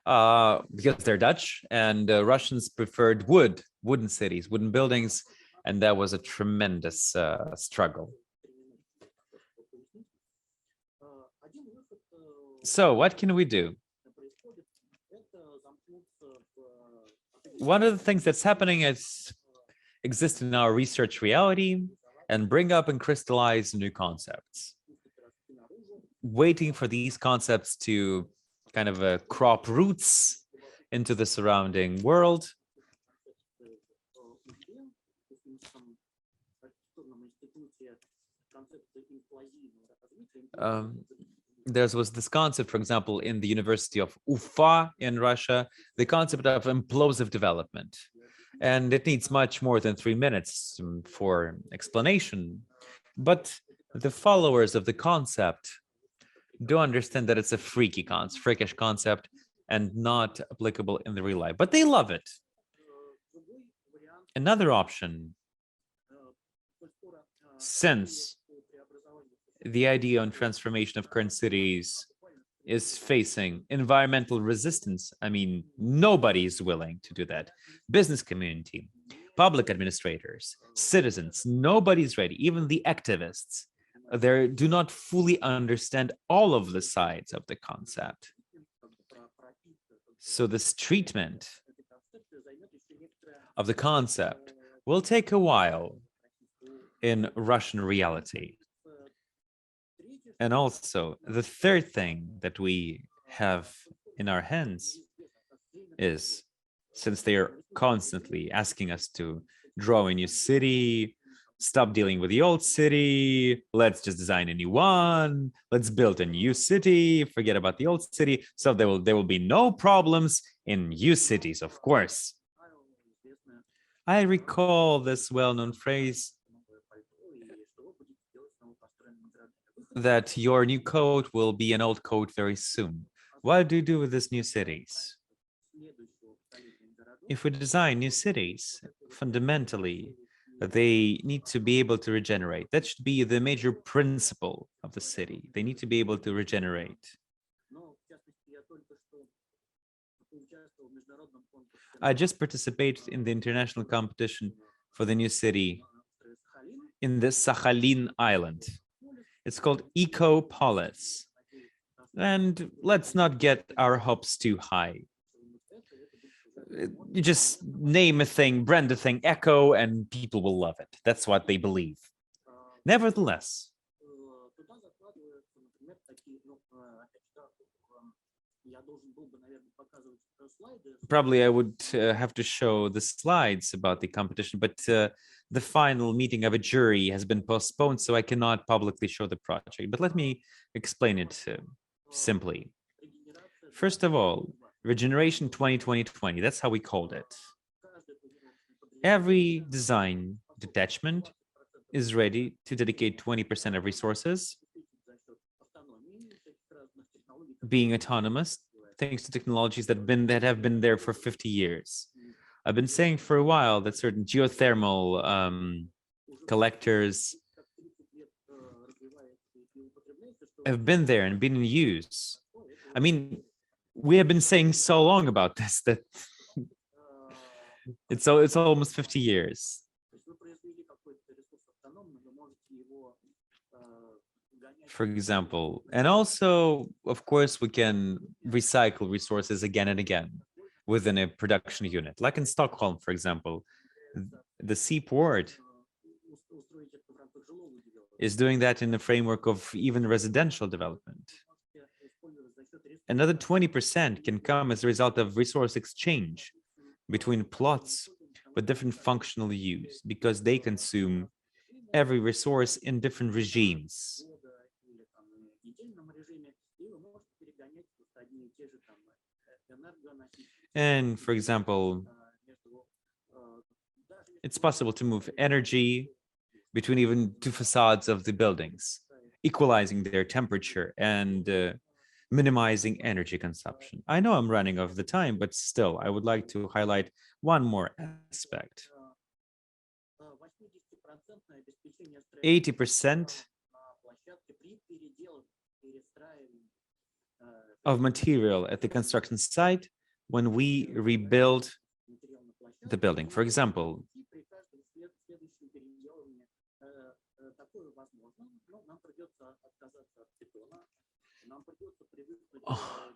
because they're Dutch, and Russians preferred wooden cities, wooden buildings, and that was a tremendous struggle. So what can we do? One of the things that's happening is exist in our research reality and bring up and crystallize new concepts. Waiting for these concepts to kind of crop roots into the surrounding world. There was this concept, for example, in the University of Ufa in Russia, the concept of implosive development. And it needs much more than 3 minutes for explanation. But the followers of the concept do understand that it's a freakish concept and not applicable in the real life, but they love it. Another option, since the idea on transformation of current cities is facing environmental resistance. I mean, nobody is willing to do that. Business community, public administrators, citizens, nobody's ready. Even the activists, they do not fully understand all of the sides of the concept. So this treatment of the concept will take a while in Russian reality. And also, the third thing that we have in our hands is, since they are constantly asking us to draw a new city, stop dealing with the old city, let's just design a new one, let's build a new city, forget about the old city, so there will be no problems in new cities, of course. I recall this well-known phrase that your new coat will be an old coat very soon. What do you do with these new cities? If we design new cities, fundamentally, they need to be able to regenerate. That should be the major principle of the city. They need to be able to regenerate. I just participated in the international competition for the new city in the Sakhalin Island. It's called Ecopolis. And let's not get our hopes too high. You just name a thing, brand a thing, Echo, and people will love it. That's what they believe. Nevertheless, probably I would have to show the slides about the competition, but the final meeting of a jury has been postponed, so I cannot publicly show the project. But let me explain it simply. First of all, Regeneration 2020, that's how we called it. Every design detachment is ready to dedicate 20% of resources, being autonomous, thanks to technologies that have been there for 50 years. I've been saying for a while that certain geothermal collectors have been there and been in use. I mean, we have been saying so long about this that it's almost 50 years. For example, and also, of course, we can recycle resources again and again. within a production unit, like in Stockholm, for example. The seaport is doing that in the framework of even residential development. Another 20% can come as a result of resource exchange between plots with different functional use, because they consume every resource in different regimes. And for example, it's possible to move energy between even two facades of the buildings, equalizing their temperature and minimizing energy consumption. I know I'm running out of the time, but still, I would like to highlight one more aspect. 80% of material at the construction site when we rebuild the building. For example,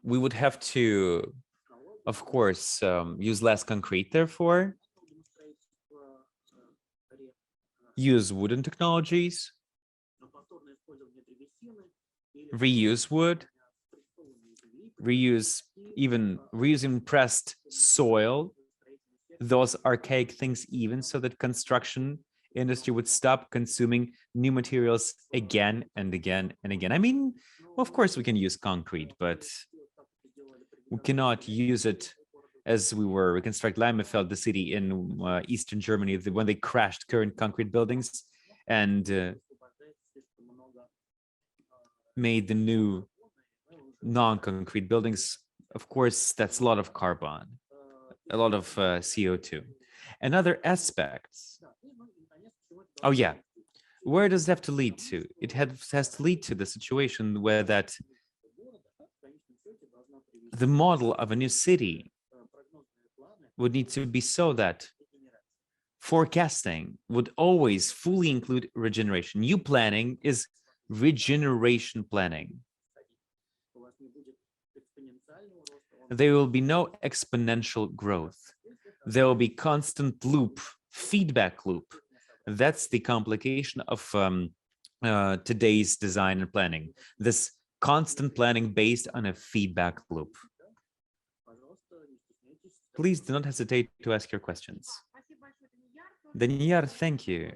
we would have to, of course, use less concrete, therefore, use wooden technologies, reuse wood, reuse even pressed soil, those archaic things, even so that construction industry would stop consuming new materials again and again and again. I mean, of course we can use concrete, but we cannot use it as we were reconstruct Limefeld, the city in Eastern Germany, when they crashed current concrete buildings and made the new non-concrete buildings. Of course, that's a lot of carbon, a lot of CO2. Another aspect. Oh yeah, where does it have to lead to? It has to lead to the situation where that the model of a new city would need to be so that forecasting would always fully include regeneration. New planning is regeneration planning. There will be no exponential growth. There will be constant loop, feedback loop. That's the complication of today's design and planning. This constant planning based on a feedback loop. Please do not hesitate to ask your questions. Daniyar, thank you.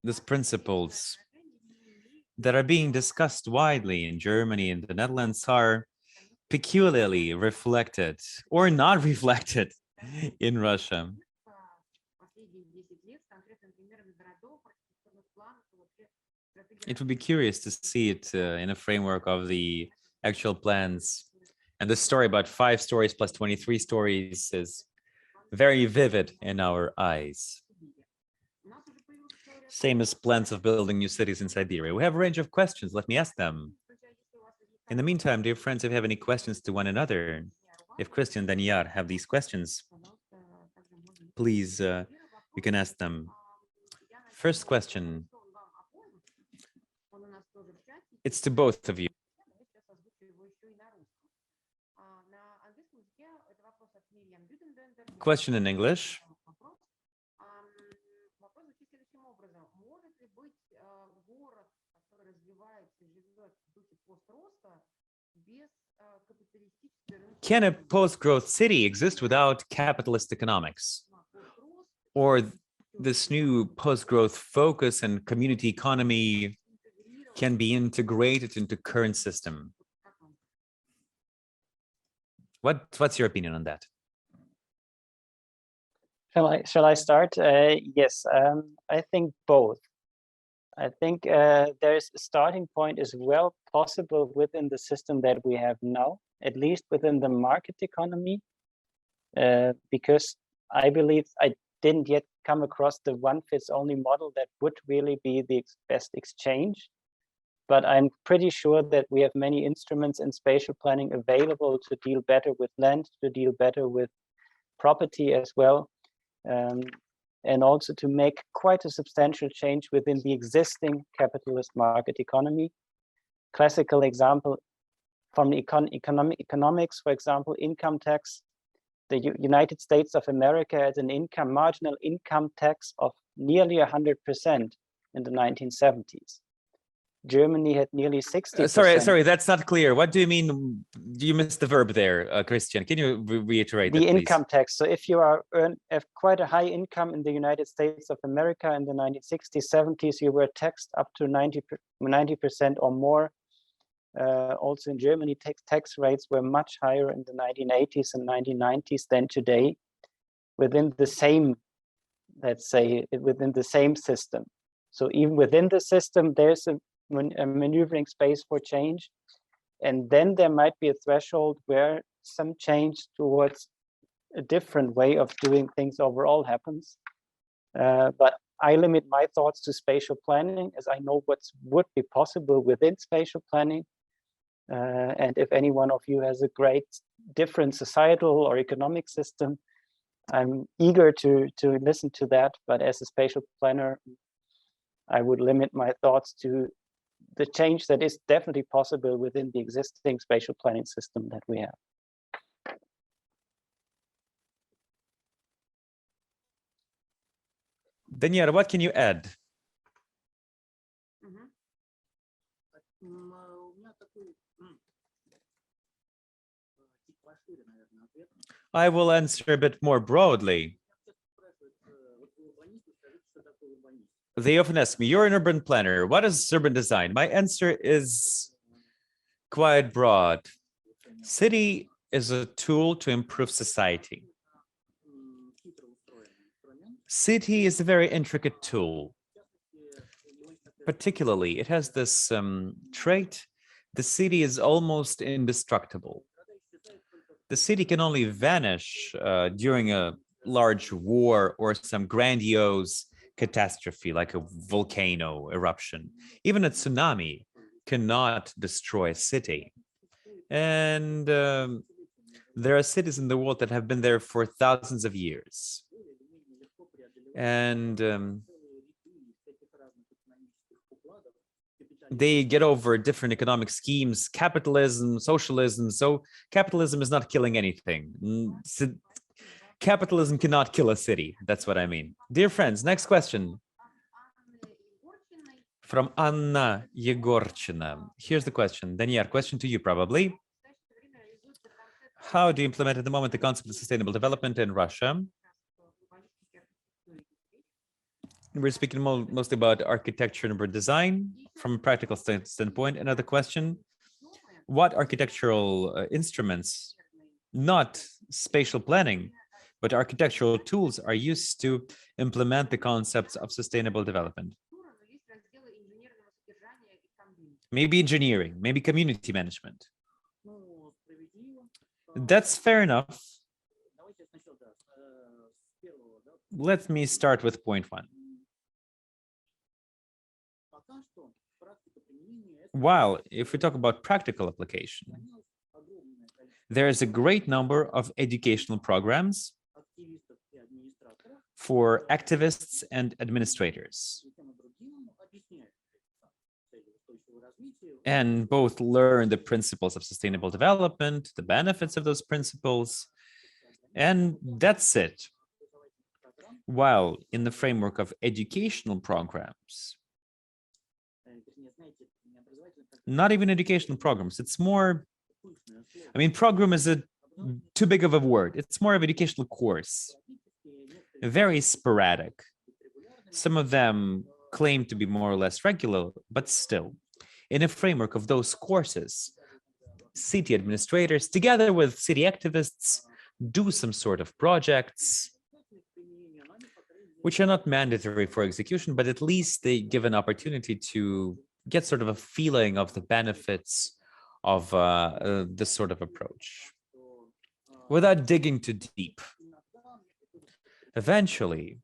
These principles that are being discussed widely in Germany and the Netherlands are peculiarly reflected or not reflected in Russia. It would be curious to see it in a framework of the actual plans. And the story about 5 stories plus 23 stories is very vivid in our eyes. Same as plans of building new cities in Siberia. We have a range of questions. Let me ask them. In the meantime, dear friends, if you have any questions to one another, if Christian and Daniyar have these questions, please, you can ask them. First question. It's to both of you. Question in English. Can a post-growth city exist without capitalist economics? Or this new post-growth focus and community economy can be integrated into current system? What's your opinion on that? Shall I start? Yes, I think both. I think there's a starting point as well possible within the system that we have now, at least within the market economy, because I believe I didn't yet come across the one-fits-only model that would really be the best exchange. But I'm pretty sure that we have many instruments in spatial planning available to deal better with land, to deal better with property as well. and also to make quite a substantial change within the existing capitalist market economy. Classical example from the economics, for example, income tax. The United States of America has an marginal income tax of nearly 100% in the 1970s. Germany had nearly 60%. Sorry, that's not clear. What do you mean? You missed the verb there, Christian. Can you reiterate the that, please? income tax? So if you have quite a high income in the United States of America in the 1960s, 70s, you were taxed up to 90% or more. Also in Germany, tax rates were much higher in the 1980s and 1990s than today, within the same, let's say, within the same system. So even within the system, there's a maneuvering space for change. And then there might be a threshold where some change towards a different way of doing things overall happens. But I limit my thoughts to spatial planning, as I know what would be possible within spatial planning. And if any one of you has a great different societal or economic system, I'm eager to listen to that. But as a spatial planner, I would limit my thoughts to the change that is definitely possible within the existing spatial planning system that we have. Daniela, what can you add? I will answer a bit more broadly. They often ask me, you're an urban planner, what is urban design? My answer is quite broad. City is a tool to improve society. City is a very intricate tool. Particularly, it has this trait, the city is almost indestructible. The city can only vanish during a large war or some grandiose catastrophe like a volcano eruption. Even a tsunami cannot destroy a city. And there are cities in the world that have been there for thousands of years. And they get over different economic schemes, capitalism, socialism. So capitalism is not killing anything. Capitalism cannot kill a city. That's what I mean. Dear friends, next question. From Anna Yegorchina. Here's the question. Daniel, question to you probably. How do you implement at the moment the concept of sustainable development in Russia? We're speaking mostly about architecture and urban design from a practical standpoint. Another question, what architectural instruments, not spatial planning, but architectural tools are used to implement the concepts of sustainable development? Maybe engineering, maybe community management. That's fair enough. Let me start with point one. While if we talk about practical application, there is a great number of educational programs for activists and administrators. And both learn the principles of sustainable development, the benefits of those principles, and that's it. While in the framework of educational programs, not even educational programs, it's more, I mean, program is too big of a word. It's more of an educational course, very sporadic. Some of them claim to be more or less regular, but still, in a framework of those courses, city administrators, together with city activists, do some sort of projects, which are not mandatory for execution, but at least they give an opportunity to get sort of a feeling of the benefits of this sort of approach, without digging too deep. Eventually,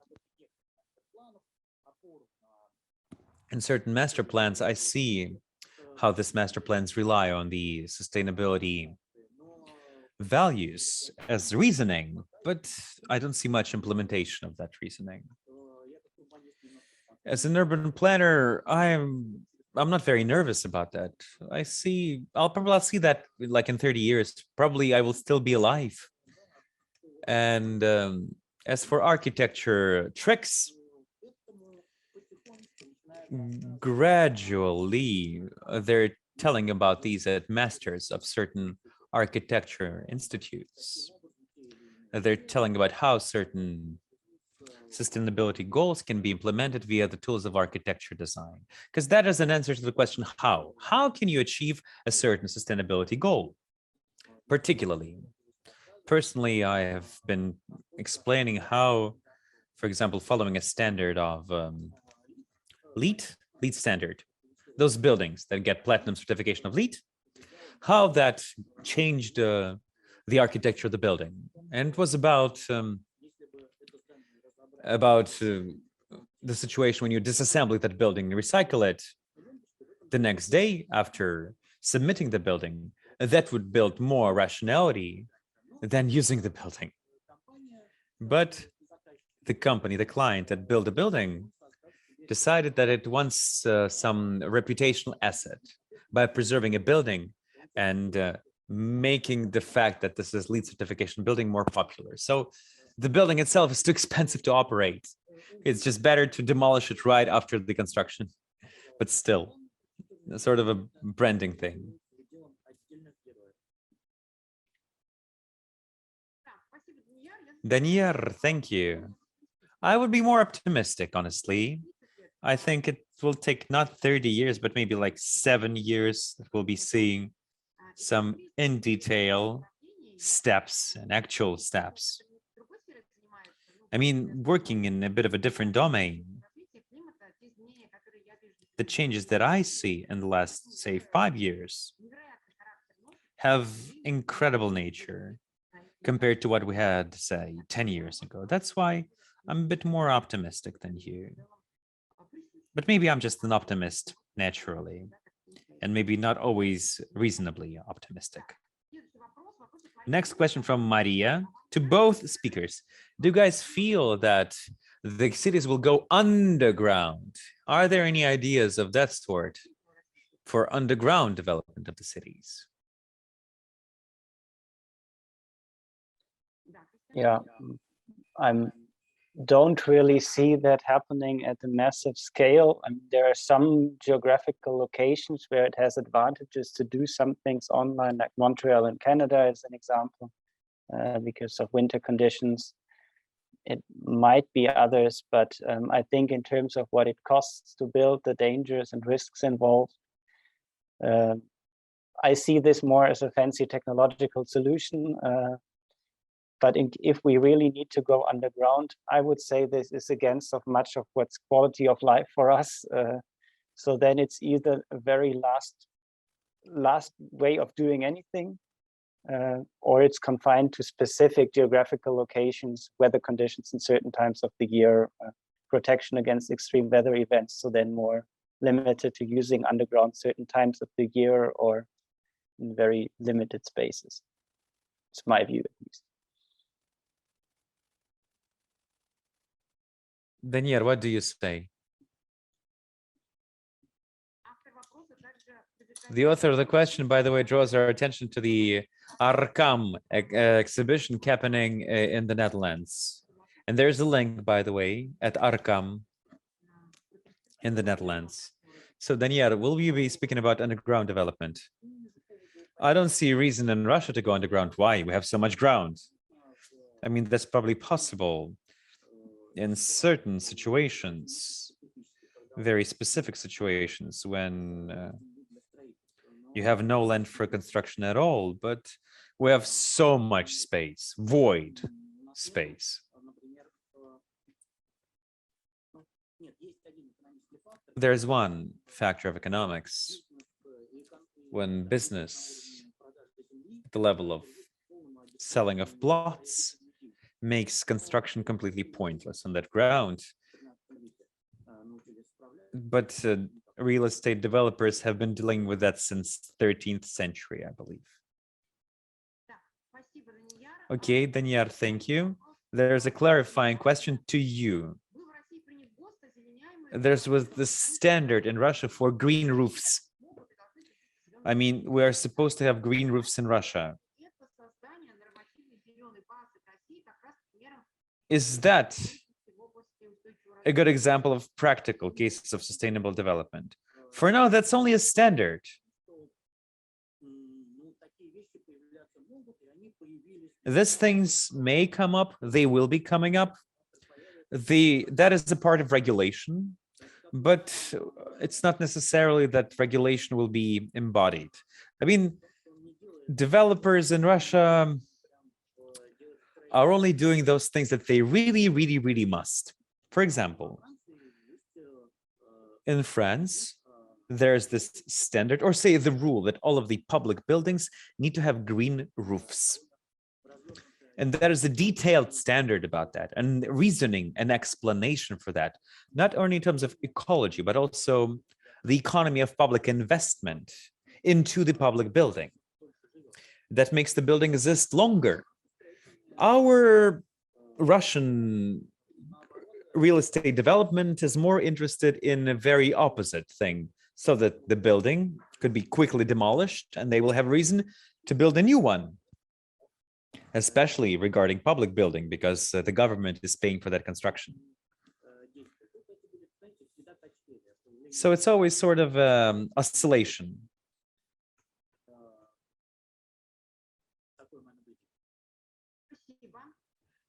in certain master plans, I see how these master plans rely on the sustainability values as reasoning, but I don't see much implementation of that reasoning. As an urban planner, I'm not very nervous about that. I'll probably see that like in 30 years, probably I will still be alive. And as for architecture tricks, gradually they're telling about these at masters of certain architecture institutes. They're telling about how certain sustainability goals can be implemented via the tools of architecture design, because that is an answer to the question how. How can you achieve a certain sustainability goal? Particularly, personally, I have been explaining how, for example, following a standard of LEED standard, those buildings that get platinum certification of LEED, how that changed the architecture of the building. And it was about the situation when you disassemble that building, you recycle it the next day after submitting the building, that would build more rationality than using the building. But the company, the client that built the building, decided that it wants some reputational asset by preserving a building and making the fact that this is LEED certification building more popular. So the building itself is too expensive to operate. It's just better to demolish it right after the construction. But still, sort of a branding thing. Danier, thank you. I would be more optimistic, honestly. I think it will take not 30 years, but maybe like 7 years that we'll be seeing some in detail steps and actual steps. I mean, working in a bit of a different domain, the changes that I see in the last, say, 5 years have incredible nature compared to what we had, say, 10 years ago. That's why I'm a bit more optimistic than you. But maybe I'm just an optimist naturally, and maybe not always reasonably optimistic. Next question from Maria to both speakers. Do you guys feel that the cities will go underground? Are there any ideas of that sort for underground development of the cities? Yeah, I don't really see that happening at a massive scale. I mean, there are some geographical locations where it has advantages to do some things online, like Montreal in Canada is an example, because of winter conditions. It might be others, but I think in terms of what it costs to build, the dangers and risks involved, I see this more as a fancy technological solution. But if we really need to go underground, I would say this is against of much of what's quality of life for us. So then it's either a very last way of doing anything, or it's confined to specific geographical locations, weather conditions in certain times of the year, protection against extreme weather events. So then more limited to using underground certain times of the year or in very limited spaces. It's my view, at least. Daniel, what do you say? The author of the question, by the way, draws our attention to the Arkham exhibition happening in the Netherlands. And there's a link, by the way, at Arkham in the Netherlands. So Daniel, will you be speaking about underground development? I don't see a reason in Russia to go underground. Why? We have so much ground. I mean, that's probably possible in certain situations, very specific situations when you have no land for construction at all, but we have so much space, void space. There's one factor of economics when business at the level of selling of plots makes construction completely pointless on that ground. But real estate developers have been dealing with that since 13th century, I believe. Okay, Daniel, thank you. There's a clarifying question to you. There was the standard in Russia for green roofs. I mean, we are supposed to have green roofs in Russia. Is that a good example of practical cases of sustainable development? For now, that's only a standard. These things may come up, they will be coming up. That is a part of regulation, but it's not necessarily that regulation will be embodied. I mean, developers in Russia are only doing those things that they really, really, really must. For example, in France, there's this standard, or say the rule, that all of the public buildings need to have green roofs. And there is a detailed standard about that, and reasoning and explanation for that, not only in terms of ecology, but also the economy of public investment into the public building. That makes the building exist longer. Our Russian real estate development is more interested in a very opposite thing, so that the building could be quickly demolished and they will have reason to build a new one, especially regarding public building, because the government is paying for that construction. So it's always sort of oscillation.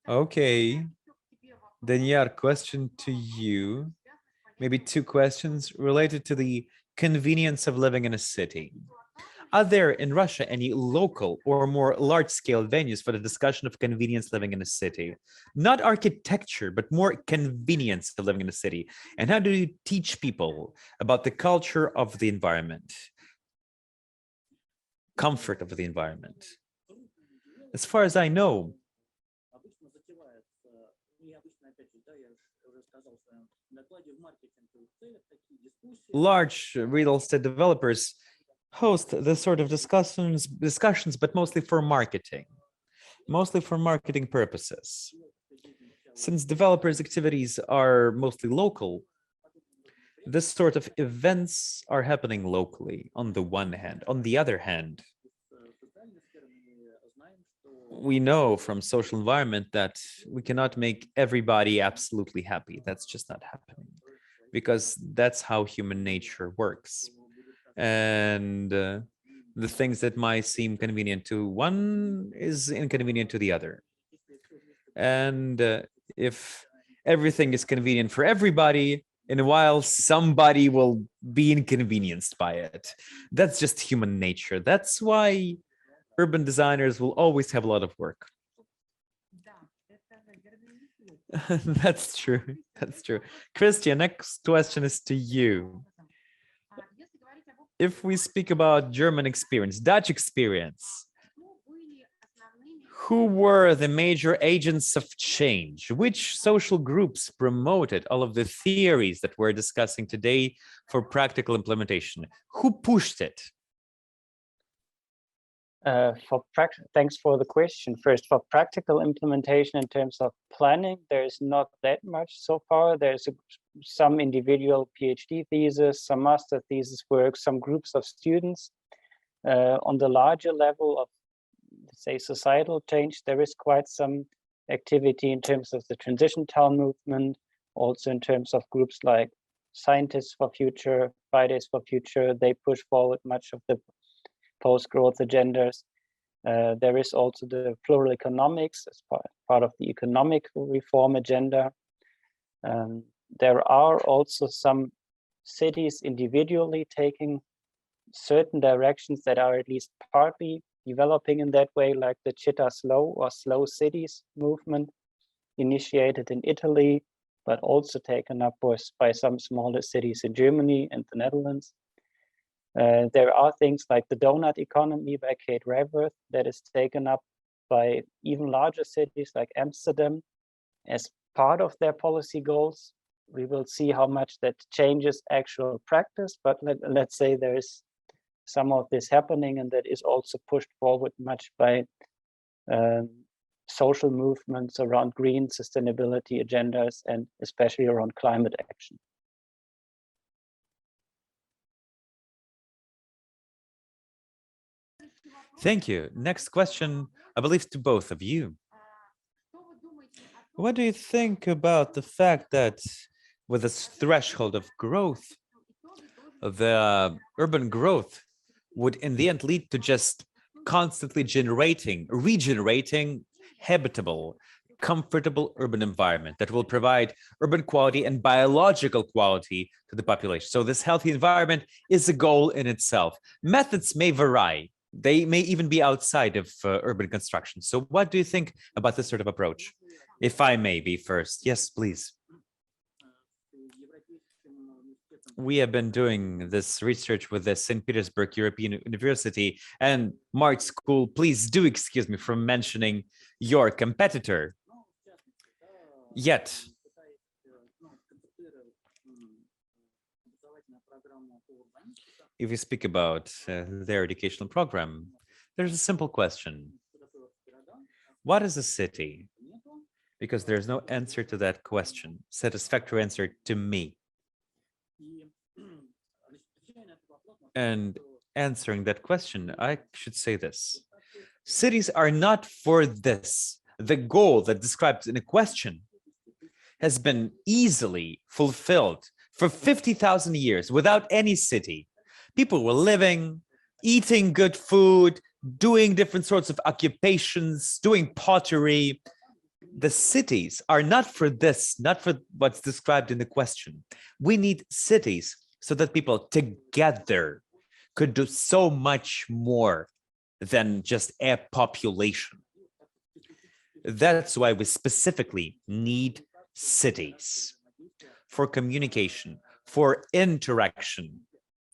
Okay, Daniel, question to you. Maybe two questions related to the convenience of living in a city. Are there in Russia any local or more large-scale venues for the discussion of convenience living in a city? Not architecture, but more convenience of living in a city. And how do you teach people about the culture of the environment? Comfort of the environment. As far as I know, large real estate developers host this sort of discussions, but mostly for marketing purposes. Since developers' activities are mostly local, this sort of events are happening locally on the one hand. On the other hand, we know from social environment that we cannot make everybody absolutely happy. That's just not happening, because that's how human nature works. And the things that might seem convenient to one is inconvenient to the other. And if everything is convenient for everybody, in a while somebody will be inconvenienced by it. That's just human nature. That's why urban designers will always have a lot of work. That's true. That's true. Christian, next question is to you. If we speak about German experience, Dutch experience, who were the major agents of change? Which social groups promoted all of the theories that we're discussing today for practical implementation? Who pushed it? Thanks for the question. First, for practical implementation in terms of planning, there is not that much so far. There's some individual PhD thesis, some master thesis work, some groups of students. On the larger level of, say, societal change, there is quite some activity in terms of the transition town movement, also in terms of groups like Scientists for Future, Fridays for Future. They push forward much of the post-growth agendas. There is also the plural economics as part of the economic reform agenda. There are also some cities individually taking certain directions that are at least partly developing in that way, like the Città Slow or Slow Cities movement, initiated in Italy, but also taken up by some smaller cities in Germany and the Netherlands. There are things like the donut economy by Kate Raworth that is taken up by even larger cities like Amsterdam as part of their policy goals. We will see how much that changes actual practice, but let's say there is some of this happening, and that is also pushed forward much by social movements around green sustainability agendas and especially around climate action. Thank you. Next question, I believe to both of you. What do you think about the fact that with this threshold of growth, the urban growth would in the end lead to just constantly regenerating habitable, comfortable urban environment that will provide urban quality and biological quality to the population. So this healthy environment is a goal in itself. Methods may vary. They may even be outside of urban construction. So what do you think about this sort of approach? If I may be first. Yes, please. We have been doing this research with the St. Petersburg European University and Mart School. Please do excuse me for mentioning your competitor. Yet, if you speak about their educational program, there's a simple question. What is a city? Because there's no answer to that question, satisfactory answer to me. And answering that question, I should say this. Cities are not for this. The goal that described in a question has been easily fulfilled for 50,000 years without any city. People were living, eating good food, doing different sorts of occupations, doing pottery. The cities are not for this, not for what's described in the question. We need cities so that people together could do so much more than just a population. That's why we specifically need cities for communication, for interaction.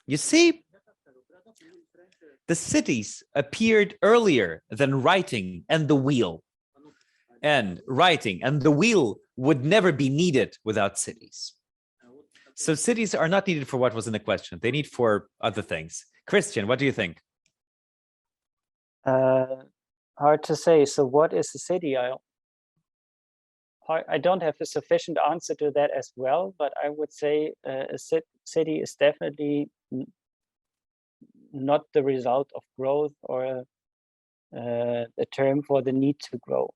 You see, the cities appeared earlier than writing and the wheel. And writing and the wheel would never be needed without cities. So cities are not needed for what was in the question. They need for other things. Christian, what do you think? Hard to say. So what is a city? I don't have a sufficient answer to that as well, but I would say a city is definitely not the result of growth or a term for the need to grow.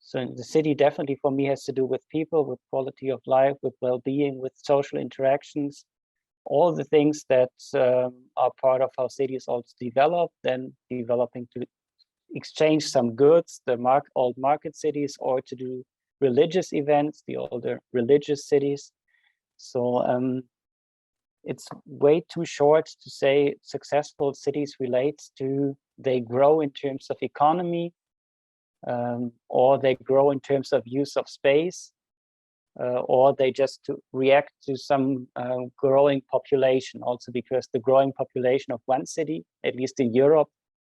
So the city definitely for me has to do with people, with quality of life, with well-being, with social interactions, all the things that are part of how cities also develop, then developing to exchange some goods, the old market cities, or to do religious events, the older religious cities. So it's way too short to say successful cities relates to they grow in terms of economy, or they grow in terms of use of space, or they just react to some growing population, also because the growing population of one city, at least in Europe,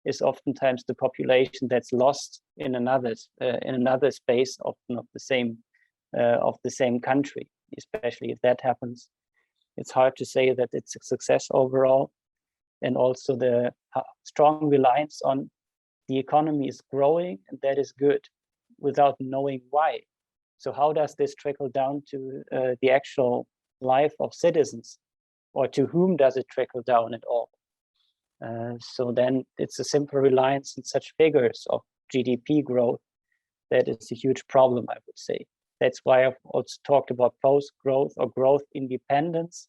is oftentimes the population that's lost in another space, often of the same country. Especially if that happens, it's hard to say that it's a success overall. And also the strong reliance on the economy is growing, and that is good, without knowing why. So how does this trickle down to the actual life of citizens, or to whom does it trickle down at all? So then it's a simple reliance on such figures of GDP growth that is a huge problem, I would say. That's why I've also talked about post-growth or growth independence.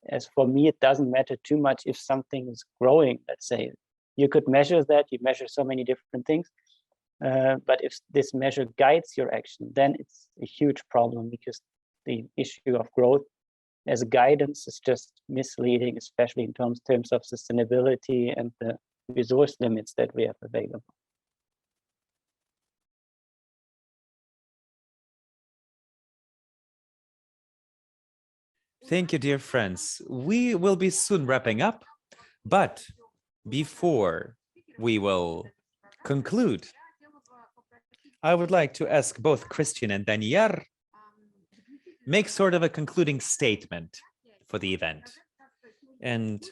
As for me, it doesn't matter too much if something is growing, let's say. You could measure that, you measure so many different things. But if this measure guides your action, then it's a huge problem, because the issue of growth as a guidance is just misleading, especially in terms of sustainability and the resource limits that we have available. Thank you, dear friends. We will be soon wrapping up, but before we will conclude, I would like to ask both Christian and Daniel make sort of a concluding statement for the event and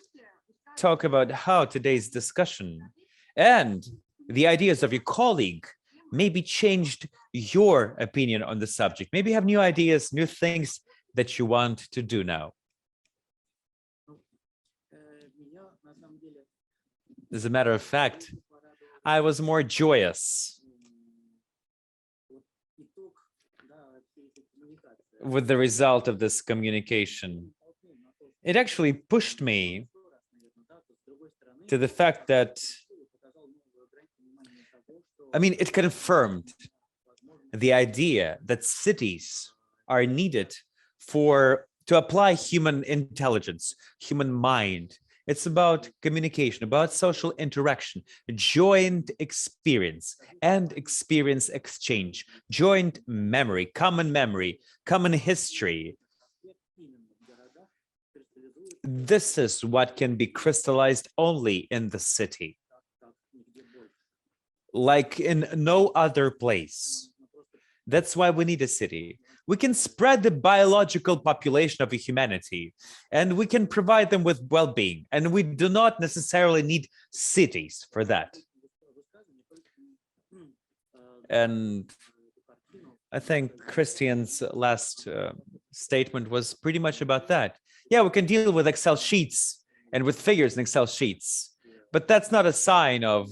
talk about how today's discussion and the ideas of your colleague maybe changed your opinion on the subject? Maybe you have new ideas, new things that you want to do now. As a matter of fact, I was more joyous with the result of this communication. It actually pushed me to the fact that, I mean, it confirmed the idea that cities are needed to apply human intelligence, human mind. It's about communication, about social interaction, joint experience and experience exchange, joint memory, common history. This is what can be crystallized only in the city, like in no other place. That's why we need a city. We can spread the biological population of humanity, and we can provide them with well-being, and we do not necessarily need cities for that. And I think Christian's last statement was pretty much about that. Yeah, we can deal with Excel sheets and with figures in Excel sheets, but that's not a sign of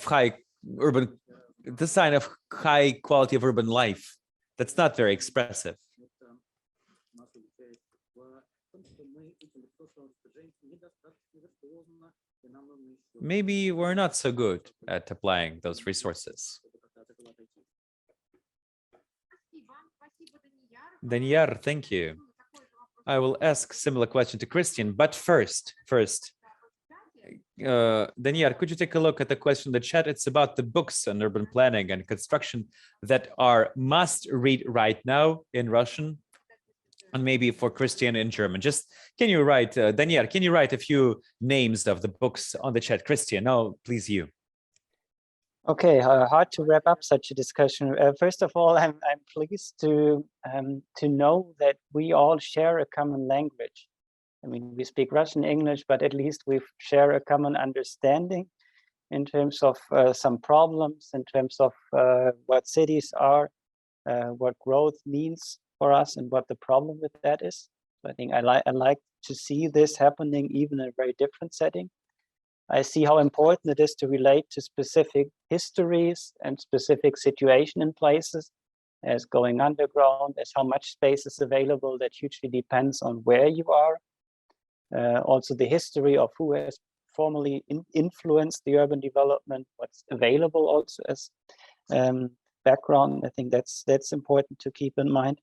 high urban, the sign of high quality of urban life. That's not very expressive. Maybe we're not so good at applying those resources. Danyar, thank you. I will ask similar question to Christian, but first, Danyar, could you take a look at the question in the chat? It's about the books on urban planning and construction that are must read right now in Russian, and maybe for Christian in German. Just can you write, Danyar, can you write a few names of the books on the chat? Christian, no, please you. Okay, hard to wrap up such a discussion. First of all, I'm pleased to know that we all share a common language. I mean, we speak Russian, English, but at least we share a common understanding in terms of some problems, in terms of what cities are, what growth means for us, and what the problem with that is. So I think I like to see this happening even in a very different setting. I see how important it is to relate to specific histories and specific situation in places, as going underground, as how much space is available. That hugely depends on where you are. Also the history of who has formally influenced the urban development, what's available also as background. I think that's important to keep in mind.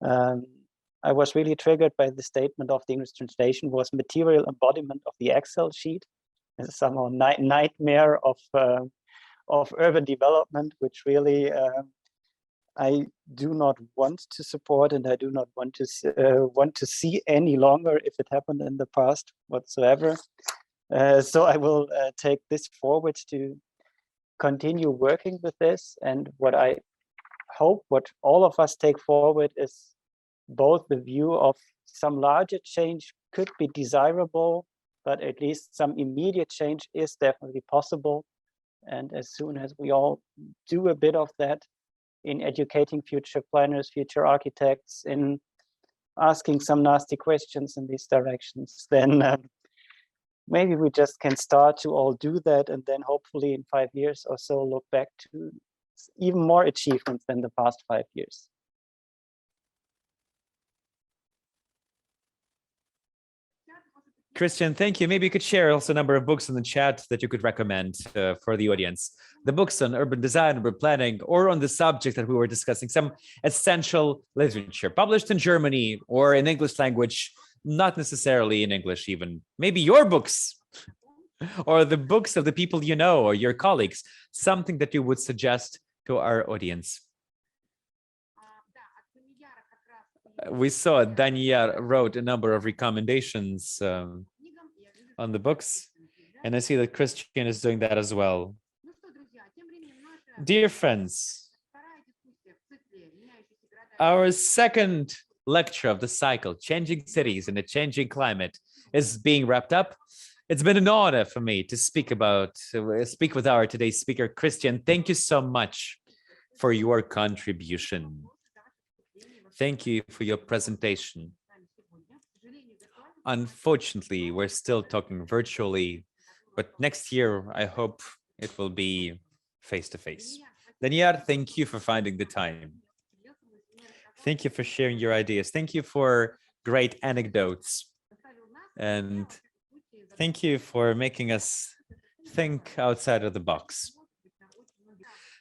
I was really triggered by the statement of the English translation was material embodiment of the Excel sheet. It's somehow nightmare of urban development, which really I do not want to support, and I do not want to see any longer if it happened in the past whatsoever. So I will take this forward to continue working with this. And what I hope, what all of us take forward, is both the view of some larger change could be desirable, but at least some immediate change is definitely possible. And as soon as we all do a bit of that, in educating future planners, future architects, in asking some nasty questions in these directions, then maybe we just can start to all do that, and then hopefully in 5 years or so look back to even more achievements than the past 5 years. Christian, thank you. Maybe you could share also a number of books in the chat that you could recommend for the audience. The books on urban design, urban planning, or on the subject that we were discussing, some essential literature published in Germany or in English language, not necessarily in English even. Maybe your books or the books of the people you know or your colleagues, something that you would suggest to our audience. We saw Danyar wrote a number of recommendations on the books, and I see that Christian is doing that as well. Dear friends, our second lecture of the cycle, Changing Cities in a Changing Climate, is being wrapped up. It's been an honor for me to speak with our today's speaker, Christian. Thank you so much for your contribution. Thank you for your presentation. Unfortunately, we're still talking virtually, but next year, I hope it will be face-to-face. Daniel, thank you for finding the time. Thank you for sharing your ideas. Thank you for great anecdotes. And thank you for making us think outside of the box.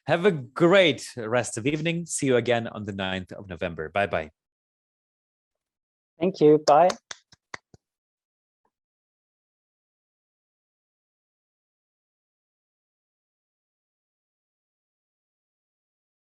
Have a great rest of evening. See you again on the 9th of November. Bye-bye. Thank you. Bye.